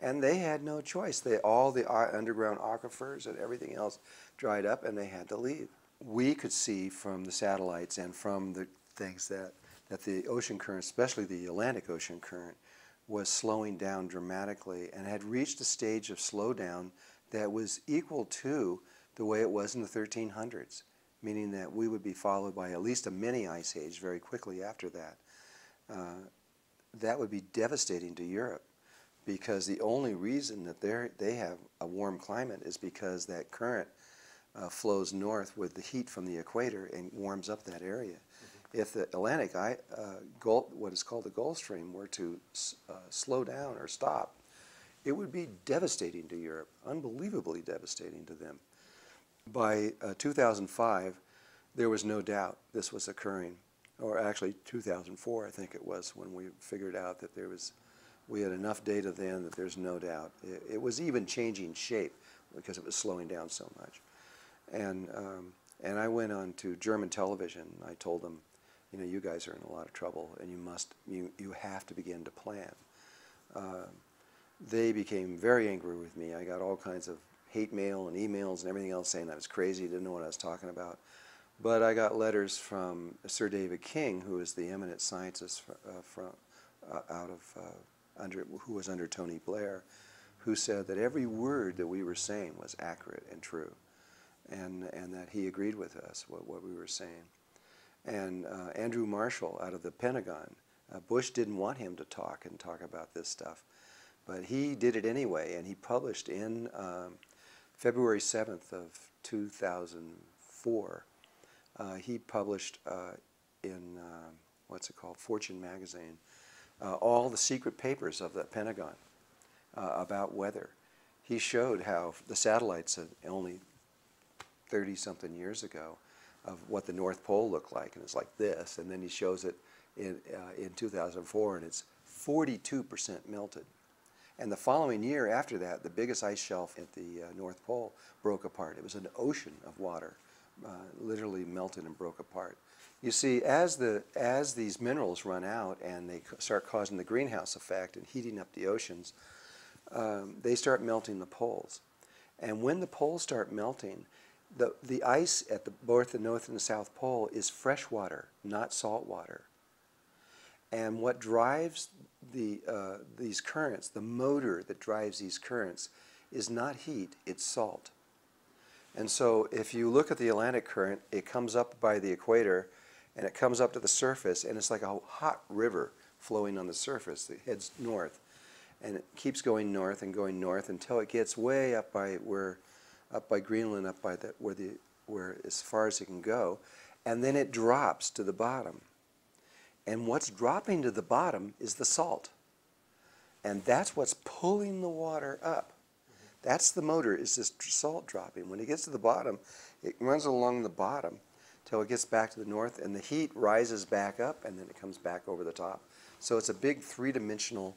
And they had no choice. All the underground aquifers and everything else dried up, and they had to leave. We could see from the satellites and from the things that the ocean current, especially the Atlantic Ocean current, was slowing down dramatically and had reached a stage of slowdown that was equal to the way it was in the 1300s, meaning that we would be followed by at least a mini ice age very quickly after that. That would be devastating to Europe, because the only reason that they have a warm climate is because that current flows north with the heat from the equator and warms up that area. Mm-hmm. If the Atlantic, what is called the Gulf Stream, were to slow down or stop, it would be devastating to Europe, unbelievably devastating to them. By 2005, there was no doubt this was occurring, or actually 2004, I think it was, when we figured out that we had enough data then that there's no doubt. It was even changing shape because it was slowing down so much. And I went on to German television. I told them, you guys are in a lot of trouble, and you have to begin to plan. They became very angry with me. I got all kinds of hate mail and emails and everything else saying I was crazy, didn't know what I was talking about. But I got letters from Sir David King, who is the eminent scientist who was under Tony Blair, who said that every word that we were saying was accurate and true, and that he agreed with us, what we were saying. And Andrew Marshall out of the Pentagon, Bush didn't want him to talk about this stuff, but he did it anyway, and he published in February 7th of 2004, he published in, Fortune magazine, all the secret papers of the Pentagon about weather. He showed how the satellites only 30-something years ago of what the North Pole looked like, and it's like this, and then he shows it in 2004, and it's 42% melted. And the following year after that, the biggest ice shelf at the North Pole broke apart. It was an ocean of water, literally melted and broke apart. You see, as these minerals run out and they start causing the greenhouse effect and heating up the oceans, they start melting the poles. And when the poles start melting, the ice at both the North and the South Pole is fresh water, not salt water. And what drives these currents, the motor that drives these currents, is not heat, it's salt. And so if you look at the Atlantic current, it comes up by the equator, and it comes up to the surface, and it's like a hot river flowing on the surface that heads north. And it keeps going north until it gets way up by Greenland, where as far as it can go, and then it drops to the bottom. And what's dropping to the bottom is the salt. And that's what's pulling the water up. That's the motor, is this salt dropping. When it gets to the bottom, it runs along the bottom till it gets back to the north, and the heat rises back up, and then it comes back over the top. So it's a big three-dimensional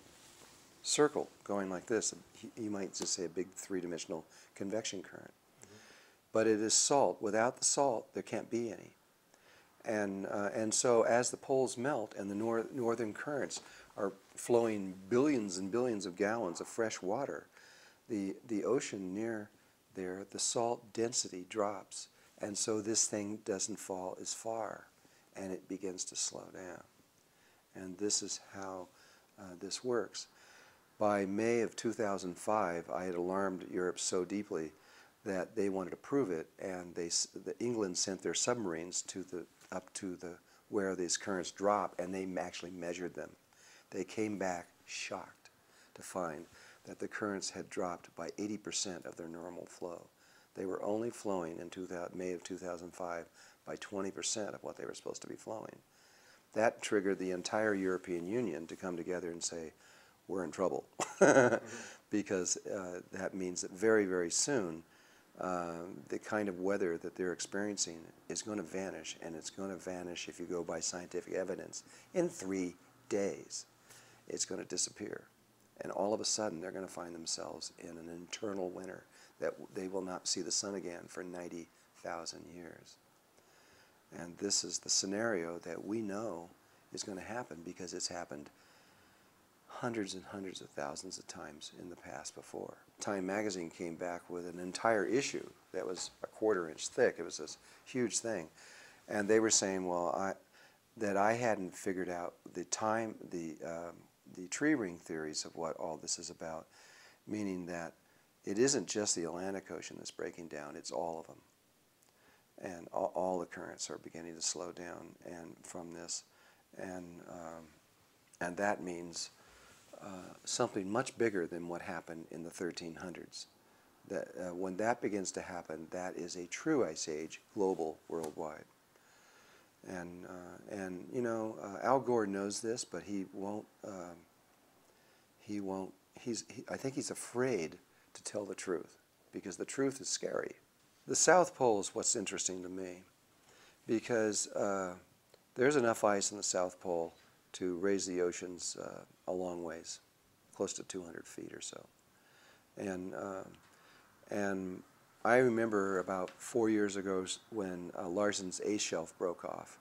circle going like this. You might just say a big three-dimensional convection current. But it is salt. Without the salt, there can't be any. And so as the poles melt and the northern currents are flowing billions and billions of gallons of fresh water, the ocean near there, the salt density drops. And so this thing doesn't fall as far, and it begins to slow down. And this is how this works. By May of 2005, I had alarmed Europe so deeply that they wanted to prove it, and England sent their submarines up to where these currents drop, and they actually measured them. They came back shocked to find that the currents had dropped by 80% of their normal flow. They were only flowing in May of 2005 by 20% of what they were supposed to be flowing. That triggered the entire European Union to come together and say, we're in trouble. Because that means that very, very soon, the kind of weather that they're experiencing is going to vanish, and it's going to vanish, if you go by scientific evidence, in 3 days. It's going to disappear. And all of a sudden, they're going to find themselves in an eternal winter that they will not see the sun again for 90,000 years. And this is the scenario that we know is going to happen because it's happened hundreds and hundreds of thousands of times in the past before. Time magazine came back with an entire issue that was a 1/4 inch thick. It was this huge thing. And they were saying, well, that I hadn't figured out the tree ring theories of what all this is about, meaning that it isn't just the Atlantic Ocean that's breaking down, it's all of them. And all the currents are beginning to slow down from this. And that means something much bigger than what happened in the 1300s. When that begins to happen, that is a true ice age, global, worldwide. And you know, Al Gore knows this, but he won't. I think he's afraid to tell the truth because the truth is scary. The South Pole is what's interesting to me because there's enough ice in the South Pole to raise the oceans a long ways, close to 200 feet or so. And I remember about 4 years ago when Larsen's ice shelf broke off.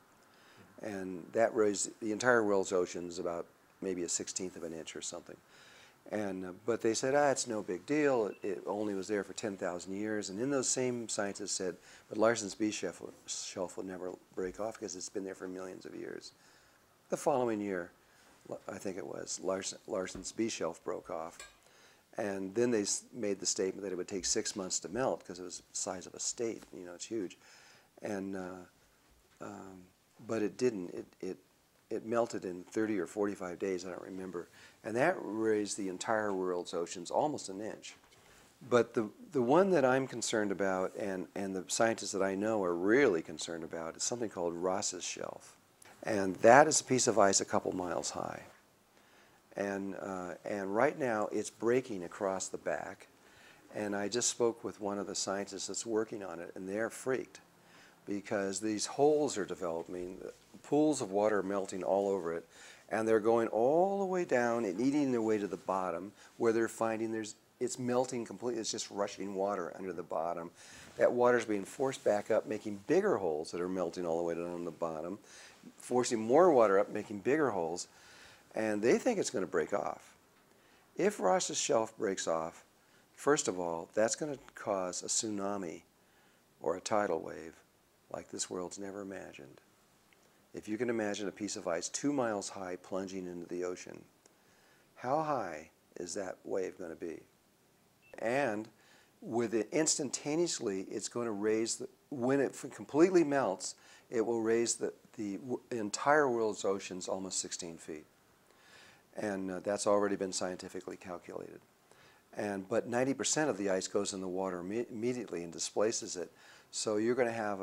And that raised the entire world's oceans about maybe a 1/16 of an inch or something. But they said, it's no big deal. It only was there for 10,000 years. And then those same scientists said, but Larsen's B shelf will never break off because it's been there for millions of years. The following year, I think it was, Larsen's B shelf broke off. And then they made the statement that it would take 6 months to melt because it was the size of a state. You know, it's huge. But it didn't. It melted in 30 or 45 days, I don't remember. And that raised the entire world's oceans almost an inch. But the one that I'm concerned about, and the scientists that I know are really concerned about, is something called Ross's shelf. And that is a piece of ice a couple miles high. And right now it's breaking across the back. And I just spoke with one of the scientists that's working on it, and they're freaked because these holes are developing, pools of water are melting all over it, and they're going all the way down and eating their way to the bottom where they're finding it's melting completely, it's just rushing water under the bottom. That water's being forced back up, making bigger holes that are melting all the way down to the bottom, forcing more water up, making bigger holes, and they think it's going to break off. If Ross's shelf breaks off, first of all, that's going to cause a tsunami or a tidal wave like this world's never imagined. If you can imagine a piece of ice 2 miles high plunging into the ocean, how high is that wave going to be? And with it instantaneously, it's going to raise, when it completely melts, it will raise the entire world's oceans almost 16 feet. And that's already been scientifically calculated. But 90% of the ice goes in the water immediately and displaces it. So you're going to have,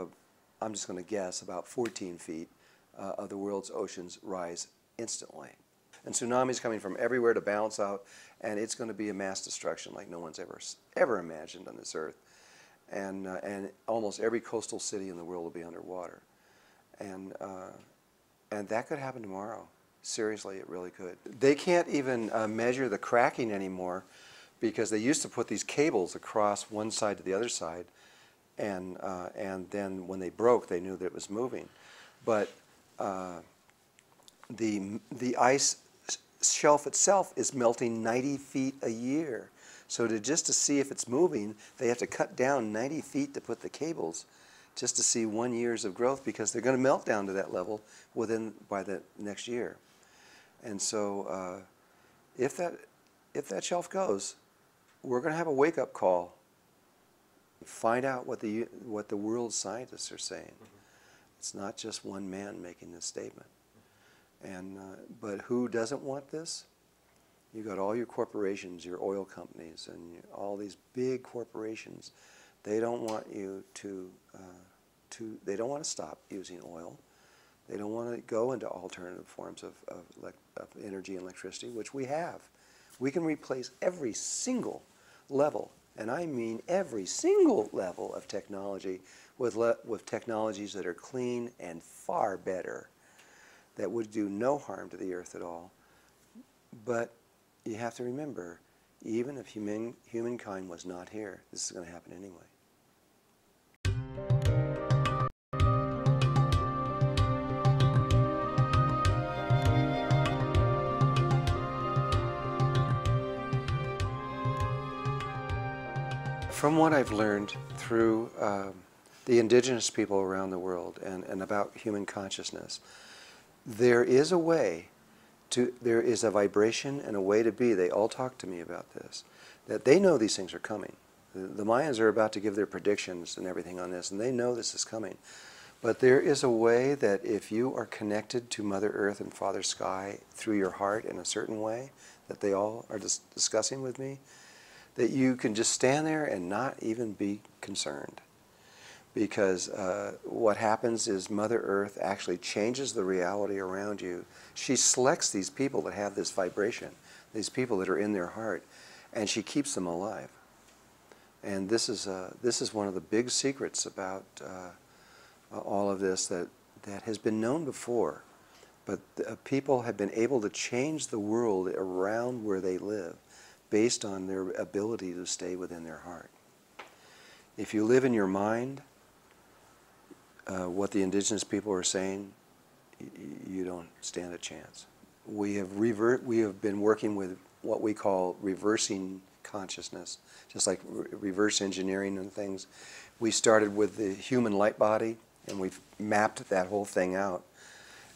I'm just going to guess, about 14 feet of the world's oceans rise instantly. And tsunamis coming from everywhere to balance out, and it's going to be a mass destruction like no one's ever imagined on this earth. And almost every coastal city in the world will be underwater. And, and that could happen tomorrow. Seriously, it really could. They can't even measure the cracking anymore because they used to put these cables across one side to the other side, and then when they broke, they knew that it was moving. But the ice shelf itself is melting 90 feet a year. So just to see if it's moving, they have to cut down 90 feet to put the cables, just to see 1 year's of growth, because they're going to melt down to that level by the next year. And so if that shelf goes, we're going to have a wake-up call. Find out what the world's scientists are saying. It's not just one man making this statement. And but who doesn't want this? You got all your corporations, your oil companies, and all these big corporations. They don't want you to they don't want to stop using oil. They don't want to go into alternative forms of energy and electricity, which we have. We can replace every single level, and I mean every single level of technology with technologies that are clean and far better, that would do no harm to the earth at all. But you have to remember, even if humankind was not here, this is going to happen anyway. From what I've learned through the indigenous people around the world and about human consciousness, there is a way there is a vibration and a way to be. They all talk to me about this, that they know these things are coming. The Mayans are about to give their predictions and everything on this, and they know this is coming. But there is a way that if you are connected to Mother Earth and Father Sky through your heart in a certain way, that they all are discussing with me, that you can just stand there and not even be concerned. Because what happens is Mother Earth actually changes the reality around you. She selects these people that have this vibration, these people that are in their heart, and she keeps them alive. And this is one of the big secrets about all of this that has been known before. But people have been able to change the world around where they live based on their ability to stay within their heart. If you live in your mind, what the indigenous people are saying, you don't stand a chance. We have been working with what we call reversing consciousness, just like reverse engineering and things. We started with the human light body, and we've mapped that whole thing out.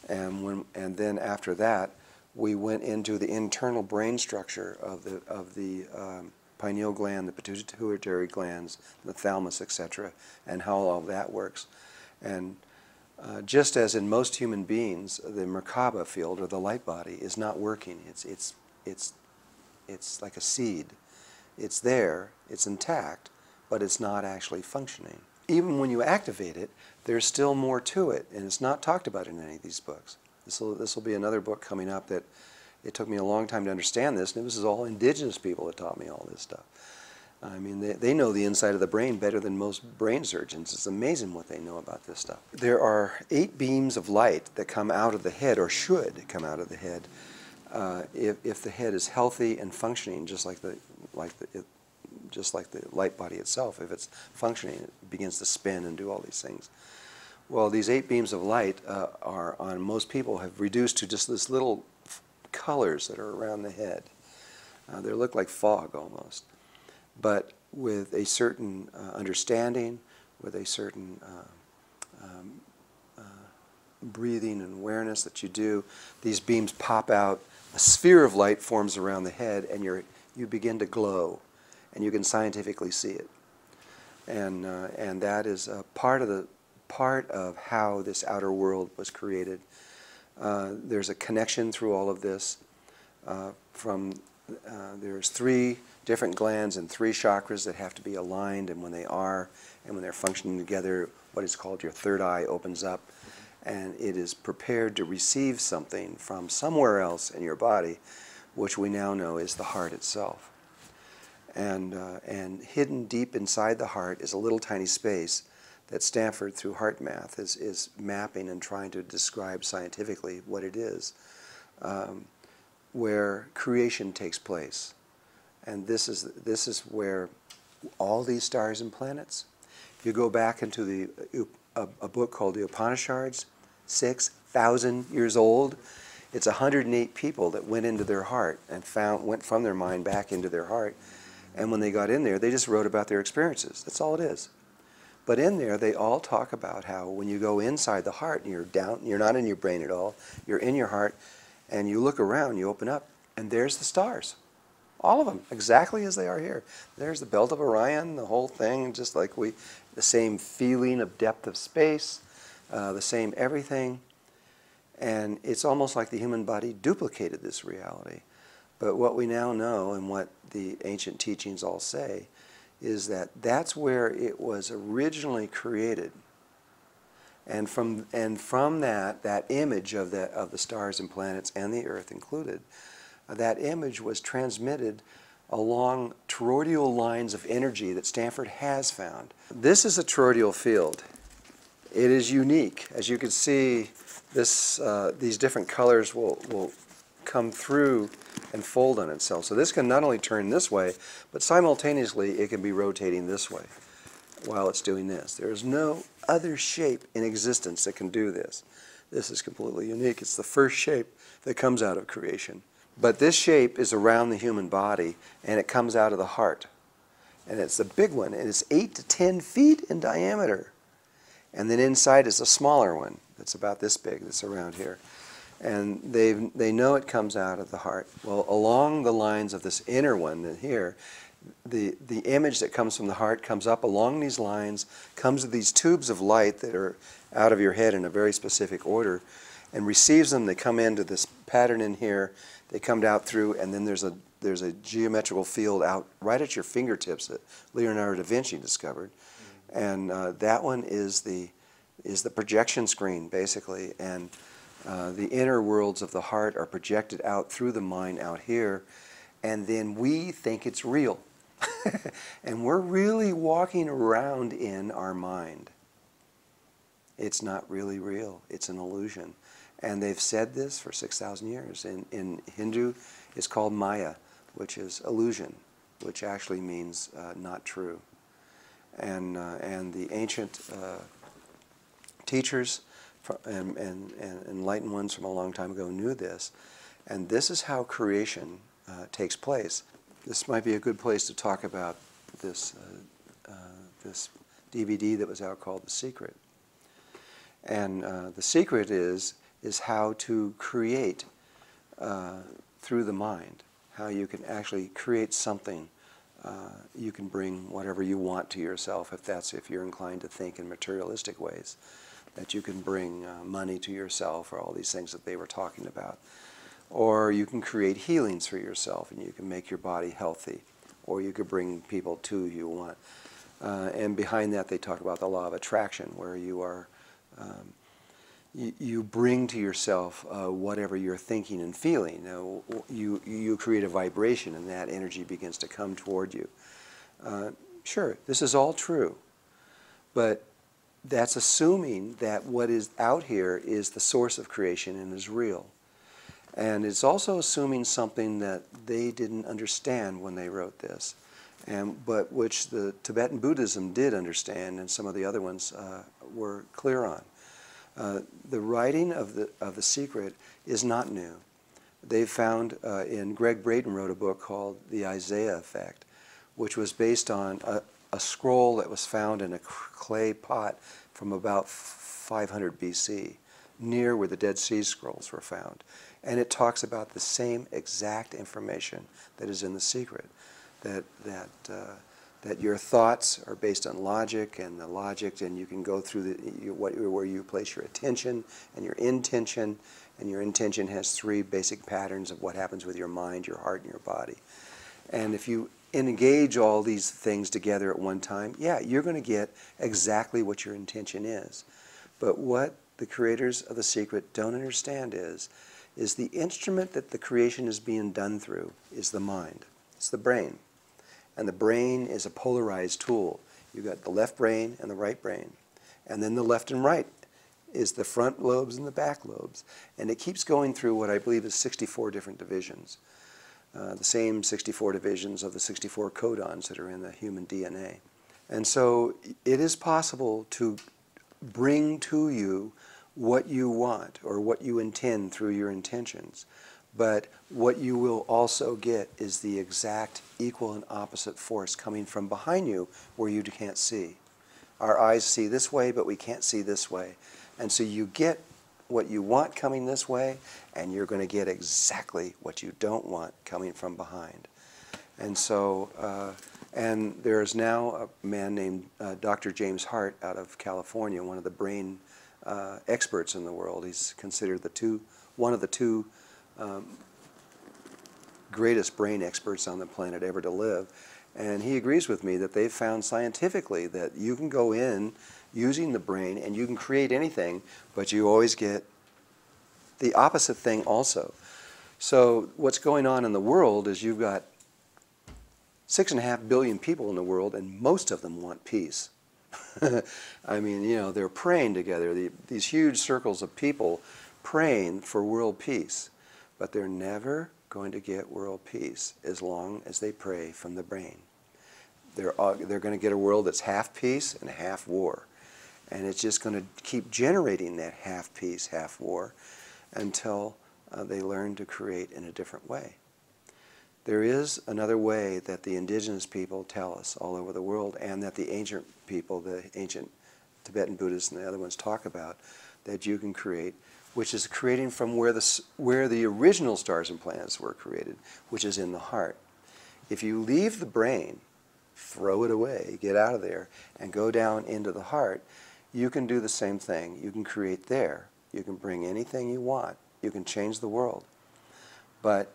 And then after that, we went into the internal brain structure of the pineal gland, the pituitary glands, the thalamus, etc., and how all of that works. And just as in most human beings, the Merkaba field, or the light body, is not working. It's like a seed. It's there, it's intact, but it's not actually functioning. Even when you activate it, there's still more to it, and it's not talked about in any of these books. This will be another book coming up that it took me a long time to understand this, and it was all indigenous people that taught me all this stuff. I mean, they know the inside of the brain better than most brain surgeons. It's amazing what they know about this stuff. There are 8 beams of light that come out of the head, or should come out of the head, if the head is healthy and functioning, just like the light body itself. If it's functioning, it begins to spin and do all these things. Well, these 8 beams of light are on most people have reduced to just this little colors that are around the head. They look like fog almost. But with a certain understanding, with a certain breathing and awareness that you do, these beams pop out, a sphere of light forms around the head, and you begin to glow, and you can scientifically see it. And that is part of how this outer world was created. There's a connection through all of this. There's 3 different glands and 3 chakras that have to be aligned, and when they are, and when they're functioning together, what is called your third eye opens up, and it is prepared to receive something from somewhere else in your body, which we now know is the heart itself. And hidden deep inside the heart is a little tiny space that Stanford, through heart math, is mapping and trying to describe scientifically what it is, where creation takes place. And this is where all these stars and planets, if you go back into a book called the Upanishads, 6,000 years old, it's 108 people that went into their heart and went from their mind back into their heart. And when they got in there, they just wrote about their experiences. That's all it is. But in there, they all talk about how when you go inside the heart and you're not in your brain at all, you're in your heart, and you look around, you open up, and there's the stars. All of them, exactly as they are here. There's the belt of Orion, the whole thing, just like the same feeling of depth of space, the same everything. And it's almost like the human body duplicated this reality. But what we now know, and what the ancient teachings all say, is that that's where it was originally created. And from that image of the stars and planets and the earth included, that image was transmitted along toroidal lines of energy that Stanford has found. This is a toroidal field. It is unique. As you can see, these different colors will come through and fold on itself. So this can not only turn this way, but simultaneously it can be rotating this way while it's doing this. There is no other shape in existence that can do this. This is completely unique. It's the first shape that comes out of creation. But this shape is around the human body, and it comes out of the heart. And it's the big one, and it's 8 to 10 feet in diameter. And then inside is a smaller one that's about this big, that's around here. And they know it comes out of the heart. Well, along the lines of this inner one here, the image that comes from the heart comes up along these lines, comes to these tubes of light that are out of your head in a very specific order, and receives them. They come into this pattern in here, they come out through, and then there's a geometrical field out right at your fingertips that Leonardo da Vinci discovered. And that one is the projection screen, basically. And the inner worlds of the heart are projected out through the mind out here, and then we think it's real. And we're really walking around in our mind. It's not really real. It's an illusion. And they've said this for 6,000 years. In Hindu, it's called Maya, which is illusion, which actually means not true. And the ancient teachers and enlightened ones from a long time ago knew this. And this is how creation takes place. This might be a good place to talk about this DVD that was out called The Secret. And The Secret is how to create through the mind, how you can actually create something. You can bring whatever you want to yourself, if you're inclined to think in materialistic ways, that you can bring money to yourself, or all these things that they were talking about. Or you can create healings for yourself, and you can make your body healthy. Or you could bring people to you want. And behind that, they talk about the law of attraction, where you are, you bring to yourself whatever you're thinking and feeling. You create a vibration, and that energy begins to come toward you. Sure, this is all true, but that's assuming that what is out here is the source of creation and is real. And it's also assuming something that they didn't understand when they wrote this, but which the Tibetan Buddhism did understand, and some of the other ones were clear on. The writing of the Secret is not new. They found, Greg Braden wrote a book called The Isaiah Effect, which was based on a scroll that was found in a clay pot from about 500 BC, near where the Dead Sea Scrolls were found. And it talks about the same exact information that is in The Secret, that your thoughts are based on logic, and you can go through where you place your attention and your intention, and your intention has 3 basic patterns of what happens with your mind, your heart, and your body. And if you engage all these things together at one time, yeah, you're going to get exactly what your intention is. But what the creators of The Secret don't understand is the instrument that the creation is being done through is the mind. It's the brain. And the brain is a polarized tool. You've got the left brain and the right brain. And then the left and right is the front lobes and the back lobes. And it keeps going through what I believe is 64 different divisions. The same 64 divisions of the 64 codons that are in the human DNA. And so it is possible to bring to you what you want or what you intend through your intentions. But what you will also get is the exact equal and opposite force coming from behind you where you can't see. Our eyes see this way, but we can't see this way. And so you get what you want coming this way, and you're going to get exactly what you don't want coming from behind. And so, and there is now a man named Dr. James Hart out of California, one of the brain experts in the world. He's considered one of the two greatest brain experts on the planet ever to live. And he agrees with me that they've found scientifically that you can go in using the brain and you can create anything, but you always get the opposite thing also. So what's going on in the world is you've got 6.5 billion people in the world, and most of them want peace. I mean, you know, they're praying together, these huge circles of people praying for world peace. But they're never going to get world peace as long as they pray from the brain. They're going to get a world that's half peace and half war. And it's just going to keep generating that half peace, half war until they learn to create in a different way. There is another way that the indigenous people tell us all over the world, and that the ancient people, the ancient Tibetan Buddhists and the other ones talk about, that you can create, which is creating from where the original stars and planets were created, which is in the heart. If you leave the brain, throw it away, get out of there, and go down into the heart, you can do the same thing. You can create there. You can bring anything you want. You can change the world. But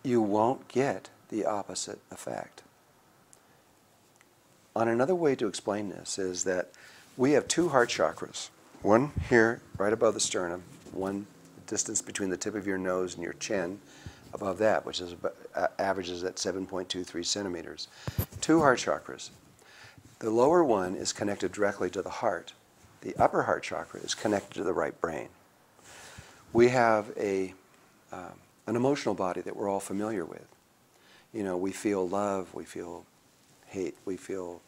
you won't get the opposite effect. On another way to explain this is that we have two heart chakras. One here, right above the sternum, one distance between the tip of your nose and your chin, above that, which is averages at 7.23 centimeters. Two heart chakras. The lower one is connected directly to the heart. The upper heart chakra is connected to the right brain. We have an emotional body that we're all familiar with. You know, we feel love, we feel hate, we feel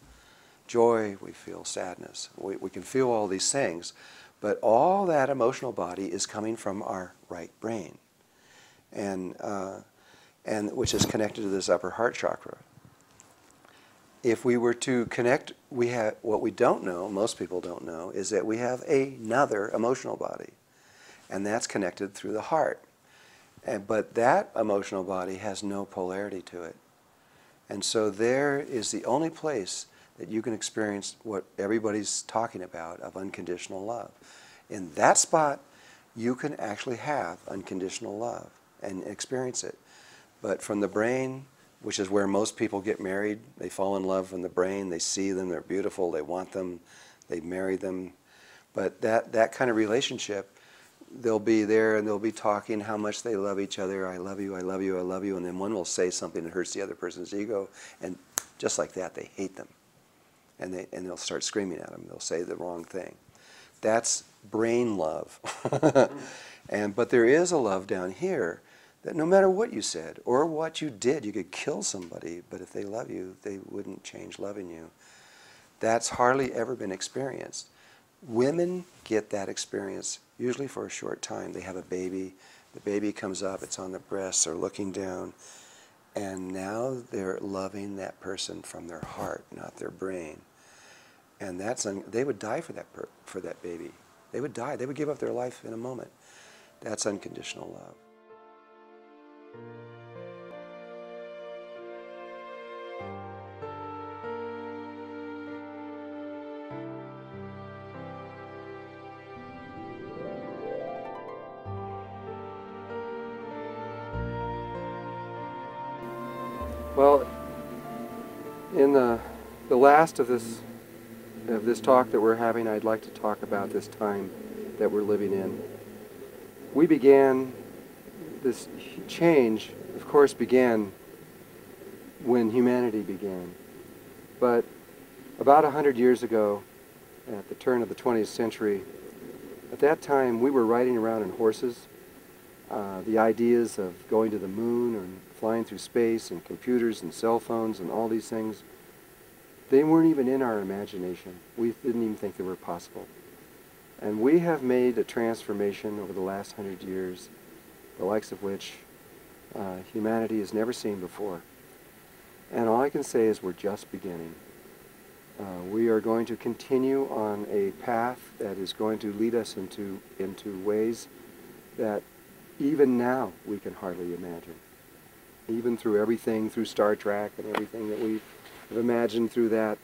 joy, we feel sadness. We can feel all these things, but all that emotional body is coming from our right brain, and which is connected to this upper heart chakra. If we were to connect, what we don't know, most people don't know, is that we have another emotional body, and that's connected through the heart. But that emotional body has no polarity to it. And so there is the only place that you can experience what everybody's talking about of unconditional love. In that spot, you can actually have unconditional love and experience it. But from the brain, which is where most people get married, they fall in love from the brain, they see them, they're beautiful, they want them, they marry them. But that kind of relationship, they'll be there and they'll be talking how much they love each other. I love you, I love you, I love you. And then one will say something that hurts the other person's ego. And just like that, they hate them. And they'll start screaming at them. They'll say the wrong thing. That's brain love. But there is a love down here that no matter what you said or what you did, you could kill somebody, but if they love you, they wouldn't change loving you. That's hardly ever been experienced. Women get that experience usually for a short time. They have a baby, the baby comes up, it's on the breast, they're looking down, and now they're loving that person from their heart, not their brain. And they would die for that baby. They would die. They would give up their life in a moment. That's unconditional love. Well, in the last of this talk that we're having, I'd like to talk about this time that we're living in. We began, this change, of course, began when humanity began. But about 100 years ago, at the turn of the 20th century. At that time, we were riding around in horses. The ideas of going to the moon or flying through space and computers and cell phones and all these things, they weren't even in our imagination. We didn't even think they were possible. And we have made a transformation over the last 100 years, the likes of which humanity has never seen before. And all I can say is we're just beginning. We are going to continue on a path that is going to lead us into ways that even now we can hardly imagine. Even through everything, through Star Trek and everything that we have imagined through that,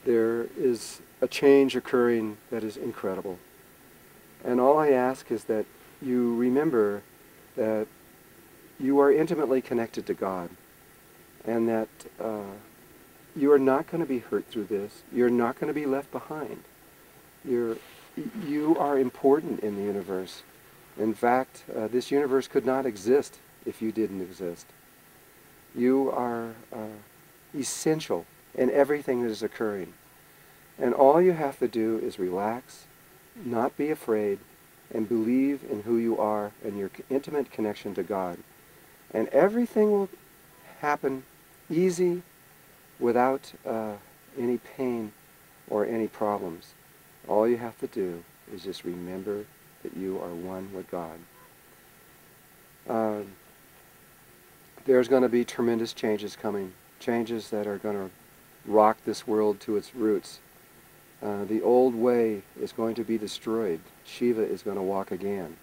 there is a change occurring that is incredible. And all I ask is that you remember that you are intimately connected to God, and that you are not going to be hurt through this. You're not going to be left behind. You are important in the universe. In fact, this universe could not exist if you didn't exist. You are essential in everything that is occurring. And all you have to do is relax, not be afraid, and believe in who you are and your intimate connection to God. And everything will happen easy, without any pain or any problems. All you have to do is just remember that you are one with God. There's going to be tremendous changes coming, changes that are going to rock this world to its roots. The old way is going to be destroyed. Shiva is going to walk again.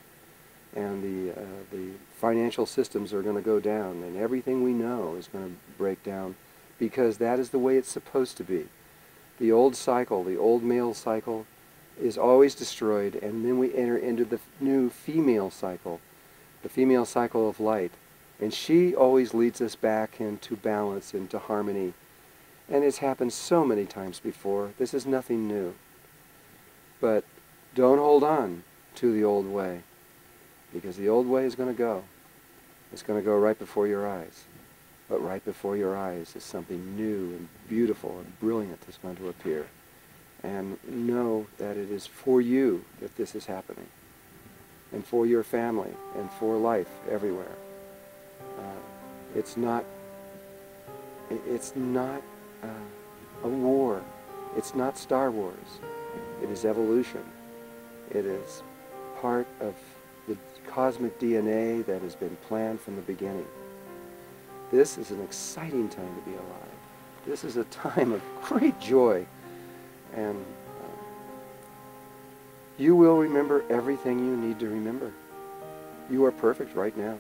And the financial systems are going to go down, and everything we know is going to break down, because that is the way it's supposed to be. The old cycle, the old male cycle, is always destroyed, and then we enter into the new female cycle, the female cycle of light. And she always leads us back into balance, into harmony. And it's happened so many times before. This is nothing new. But don't hold on to the old way, because the old way is going to go. It's going to go right before your eyes. But right before your eyes is something new and beautiful and brilliant that's going to appear. And know that it is for you that this is happening, and for your family, and for life everywhere. It's not a war. It's not Star Wars. It is evolution. It is part of the cosmic DNA that has been planned from the beginning. This is an exciting time to be alive. This is a time of great joy. And you will remember everything you need to remember. You are perfect right now,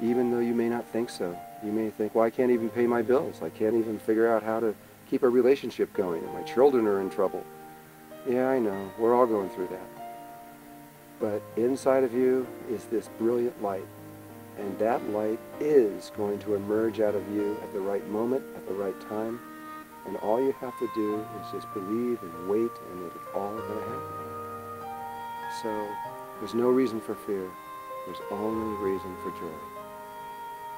even though you may not think so. You may think, well, I can't even pay my bills. I can't even figure out how to keep a relationship going, and my children are in trouble. Yeah, I know. We're all going through that. But inside of you is this brilliant light. And that light is going to emerge out of you at the right moment, at the right time. And all you have to do is just believe and wait, and it's all going to happen. So there's no reason for fear. There's only reason for joy.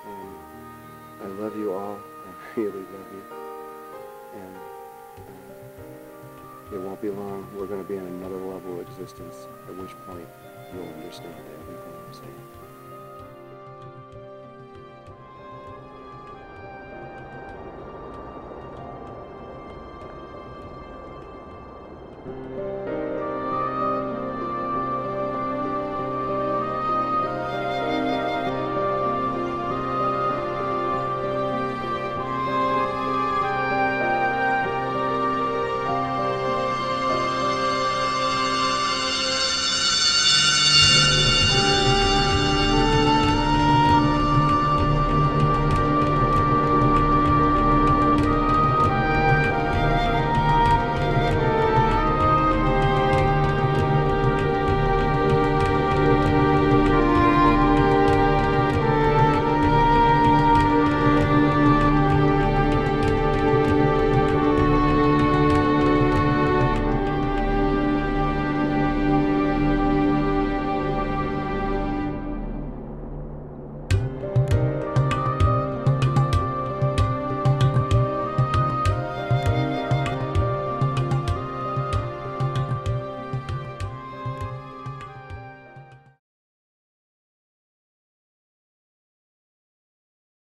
And I love you all. I really love you. And it won't be long. We're going to be in another level of existence, at which point you'll understand everything I'm saying.